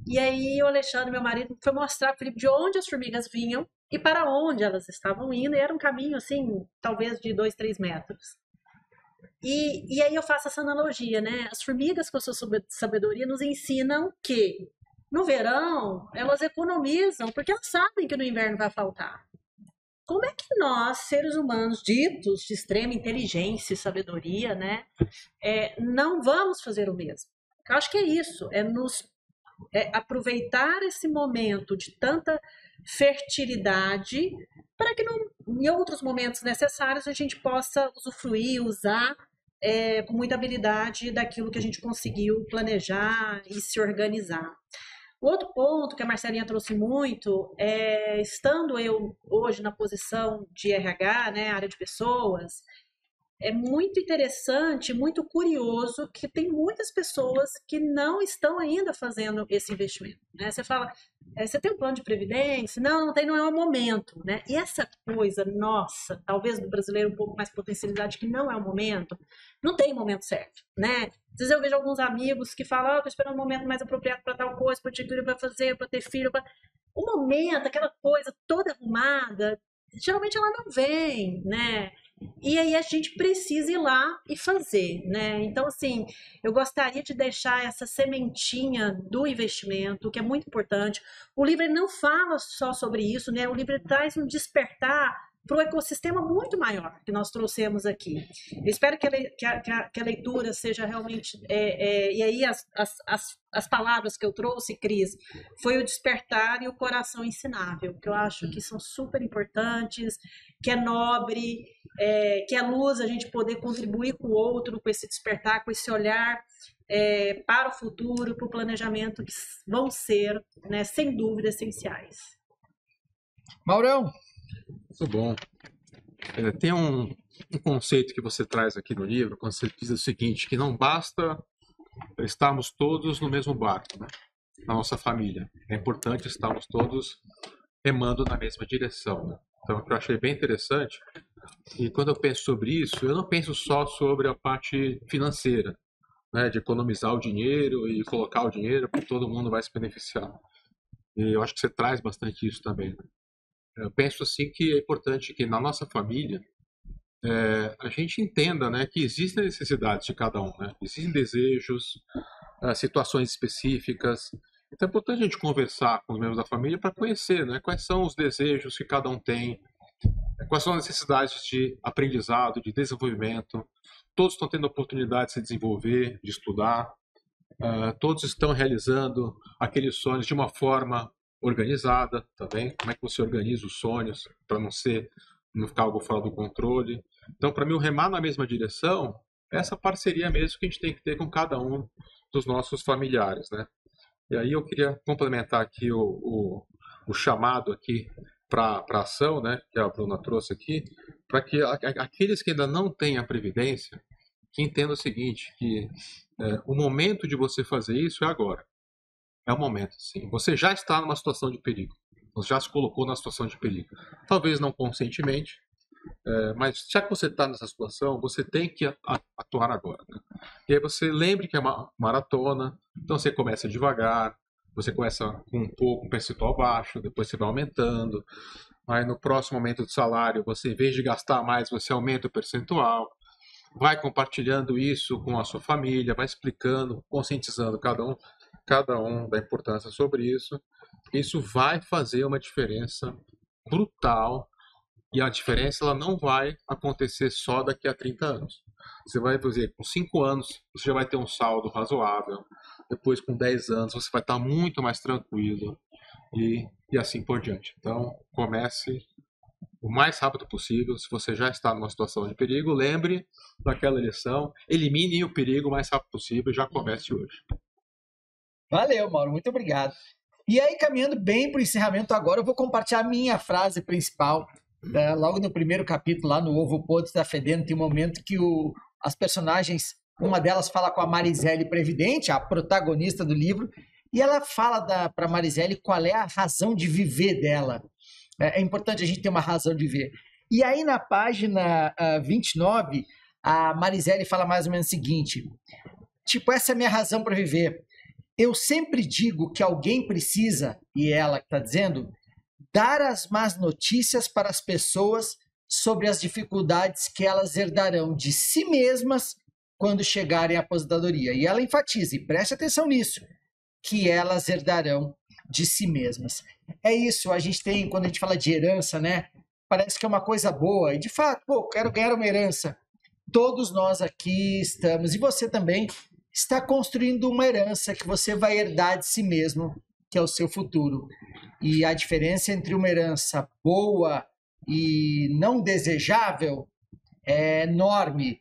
E aí o Alexandre, meu marido, foi mostrar para o Felipe de onde as formigas vinham e para onde elas estavam indo, e era um caminho, assim, talvez de 2, 3 metros. E aí eu faço essa analogia, né? As formigas, com a sua sabedoria, nos ensinam que no verão elas economizam, porque elas sabem que no inverno vai faltar. Como é que nós, seres humanos, ditos de extrema inteligência e sabedoria, né, não vamos fazer o mesmo? Eu acho que é isso, aproveitar esse momento de tanta fertilidade para que em outros momentos necessários a gente possa usufruir, usar com muita habilidade daquilo que a gente conseguiu planejar e se organizar. O outro ponto que a Marcelinha trouxe muito é, estando eu hoje na posição de RH, né, área de pessoas, é muito interessante, muito curioso que tem muitas pessoas que não estão ainda fazendo esse investimento. Né? Você fala, você tem um plano de previdência? Não tem, não é o momento. Né? E essa coisa nossa, talvez do brasileiro um pouco mais potencialidade, que não é o momento, não tem momento certo. Né? Às vezes eu vejo alguns amigos que falam, estou esperando um momento mais apropriado para tal coisa, para ter filho, para fazer, para ter filho. O momento, aquela coisa toda arrumada, geralmente ela não vem, né? E aí a gente precisa ir lá e fazer, né? Então, assim, eu gostaria de deixar essa sementinha do investimento, que é muito importante. O livro não fala só sobre isso, né? O livro traz um despertar para o ecossistema muito maior que nós trouxemos aqui. Eu espero que a leitura seja realmente... e aí as palavras que eu trouxe, Cris, foi o despertar e o coração ensinável, que eu acho que são super importantes, que é nobre, que é luz a gente poder contribuir com o outro, com esse despertar, com esse olhar para o futuro, para o planejamento, que vão ser, né, sem dúvida, essenciais. Maurão. Muito bom. Tem um conceito que você traz aqui no livro, quando você diz o seguinte, que não basta estarmos todos no mesmo barco, né? Na nossa família. É importante estarmos todos remando na mesma direção, né? Então, o que eu achei bem interessante, e quando eu penso sobre isso, eu não penso só sobre a parte financeira, né, de economizar o dinheiro e colocar o dinheiro porque todo mundo vai se beneficiar. E eu acho que você traz bastante isso também, né? Eu penso assim que é importante que na nossa família a gente entenda, né, que existem necessidades de cada um, né? Existem desejos, situações específicas. Então é importante a gente conversar com os membros da família para conhecer, né, quais são os desejos que cada um tem, quais são as necessidades de aprendizado, de desenvolvimento. Todos estão tendo a oportunidade de se desenvolver, de estudar. Todos estão realizando aqueles sonhos de uma forma organizada também. Como é que você organiza os sonhos para não ficar algo fora do controle? Então, para mim, o remar na mesma direção é essa parceria mesmo que a gente tem que ter com cada um dos nossos familiares, né? E aí eu queria complementar aqui o chamado aqui para a ação, né, que a Bruna trouxe aqui, para que aqueles que ainda não têm a previdência, que entendam o seguinte, que o momento de você fazer isso é agora. É o momento, sim. Você já está numa situação de perigo. Você já se colocou na situação de perigo. Talvez não conscientemente, mas já que você está nessa situação, você tem que atuar agora, né? E aí você lembre que é uma maratona, então você começa devagar, você começa com um percentual baixo, depois você vai aumentando. Aí no próximo aumento do salário, você, em vez de gastar mais, você aumenta o percentual. Vai compartilhando isso com a sua família, vai explicando, conscientizando cada um da importância sobre isso. Isso vai fazer uma diferença brutal. E a diferença ela não vai acontecer só daqui a 30 anos. Você vai dizer, com 5 anos, você já vai ter um saldo razoável. Depois, com 10 anos, você vai estar muito mais tranquilo. E assim por diante. Então, comece o mais rápido possível. Se você já está numa situação de perigo, lembre daquela lição. Elimine o perigo o mais rápido possível e já comece hoje. Valeu, Mauro. Muito obrigado. E aí, caminhando bem para o encerramento agora, eu vou compartilhar a minha frase principal. Logo no primeiro capítulo, lá no Ovo Podre está Fedendo, tem um momento que as personagens, uma delas fala com a Mariselle Previdente, a protagonista do livro, e ela fala para a Mariselle qual é a razão de viver dela. É importante a gente ter uma razão de viver. E aí, na página 29, a Mariselle fala mais ou menos o seguinte, tipo, essa é a minha razão para viver. Eu sempre digo que alguém precisa, e ela que está dizendo, dar as más notícias para as pessoas sobre as dificuldades que elas herdarão de si mesmas quando chegarem à aposentadoria. E ela enfatiza, e preste atenção nisso, que elas herdarão de si mesmas. É isso, a gente tem, quando a gente fala de herança, né? Parece que é uma coisa boa, e de fato, quero ganhar uma herança. Todos nós aqui estamos, e você também, está construindo uma herança que você vai herdar de si mesmo, que é o seu futuro. E a diferença entre uma herança boa e não desejável é enorme.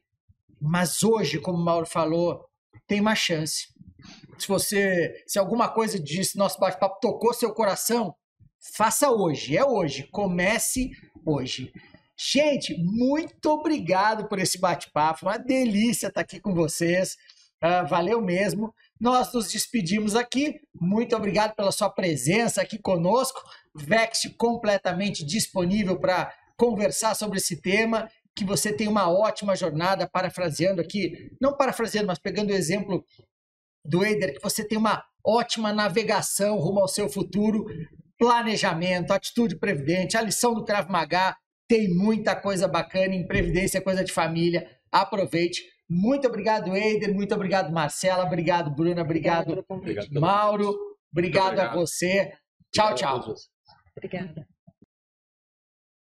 Mas hoje, como o Mauro falou, tem uma chance. Se alguma coisa disse, nosso bate-papo tocou seu coração, faça hoje, é hoje, comece hoje. Gente, muito obrigado por esse bate-papo, uma delícia estar aqui com vocês, valeu mesmo. Nós nos despedimos aqui, muito obrigado pela sua presença aqui conosco, Vext completamente disponível para conversar sobre esse tema, que você tenha uma ótima jornada, parafraseando aqui, não parafraseando, mas pegando o exemplo do Eider, que você tenha uma ótima navegação rumo ao seu futuro, planejamento, atitude previdente, a lição do Krav Maga, tem muita coisa bacana em previdência, coisa de família, aproveite. Muito obrigado, Eider, muito obrigado, Marcela, obrigado, Bruna, obrigado, Mauro, obrigado a você. Tchau, tchau. Obrigada.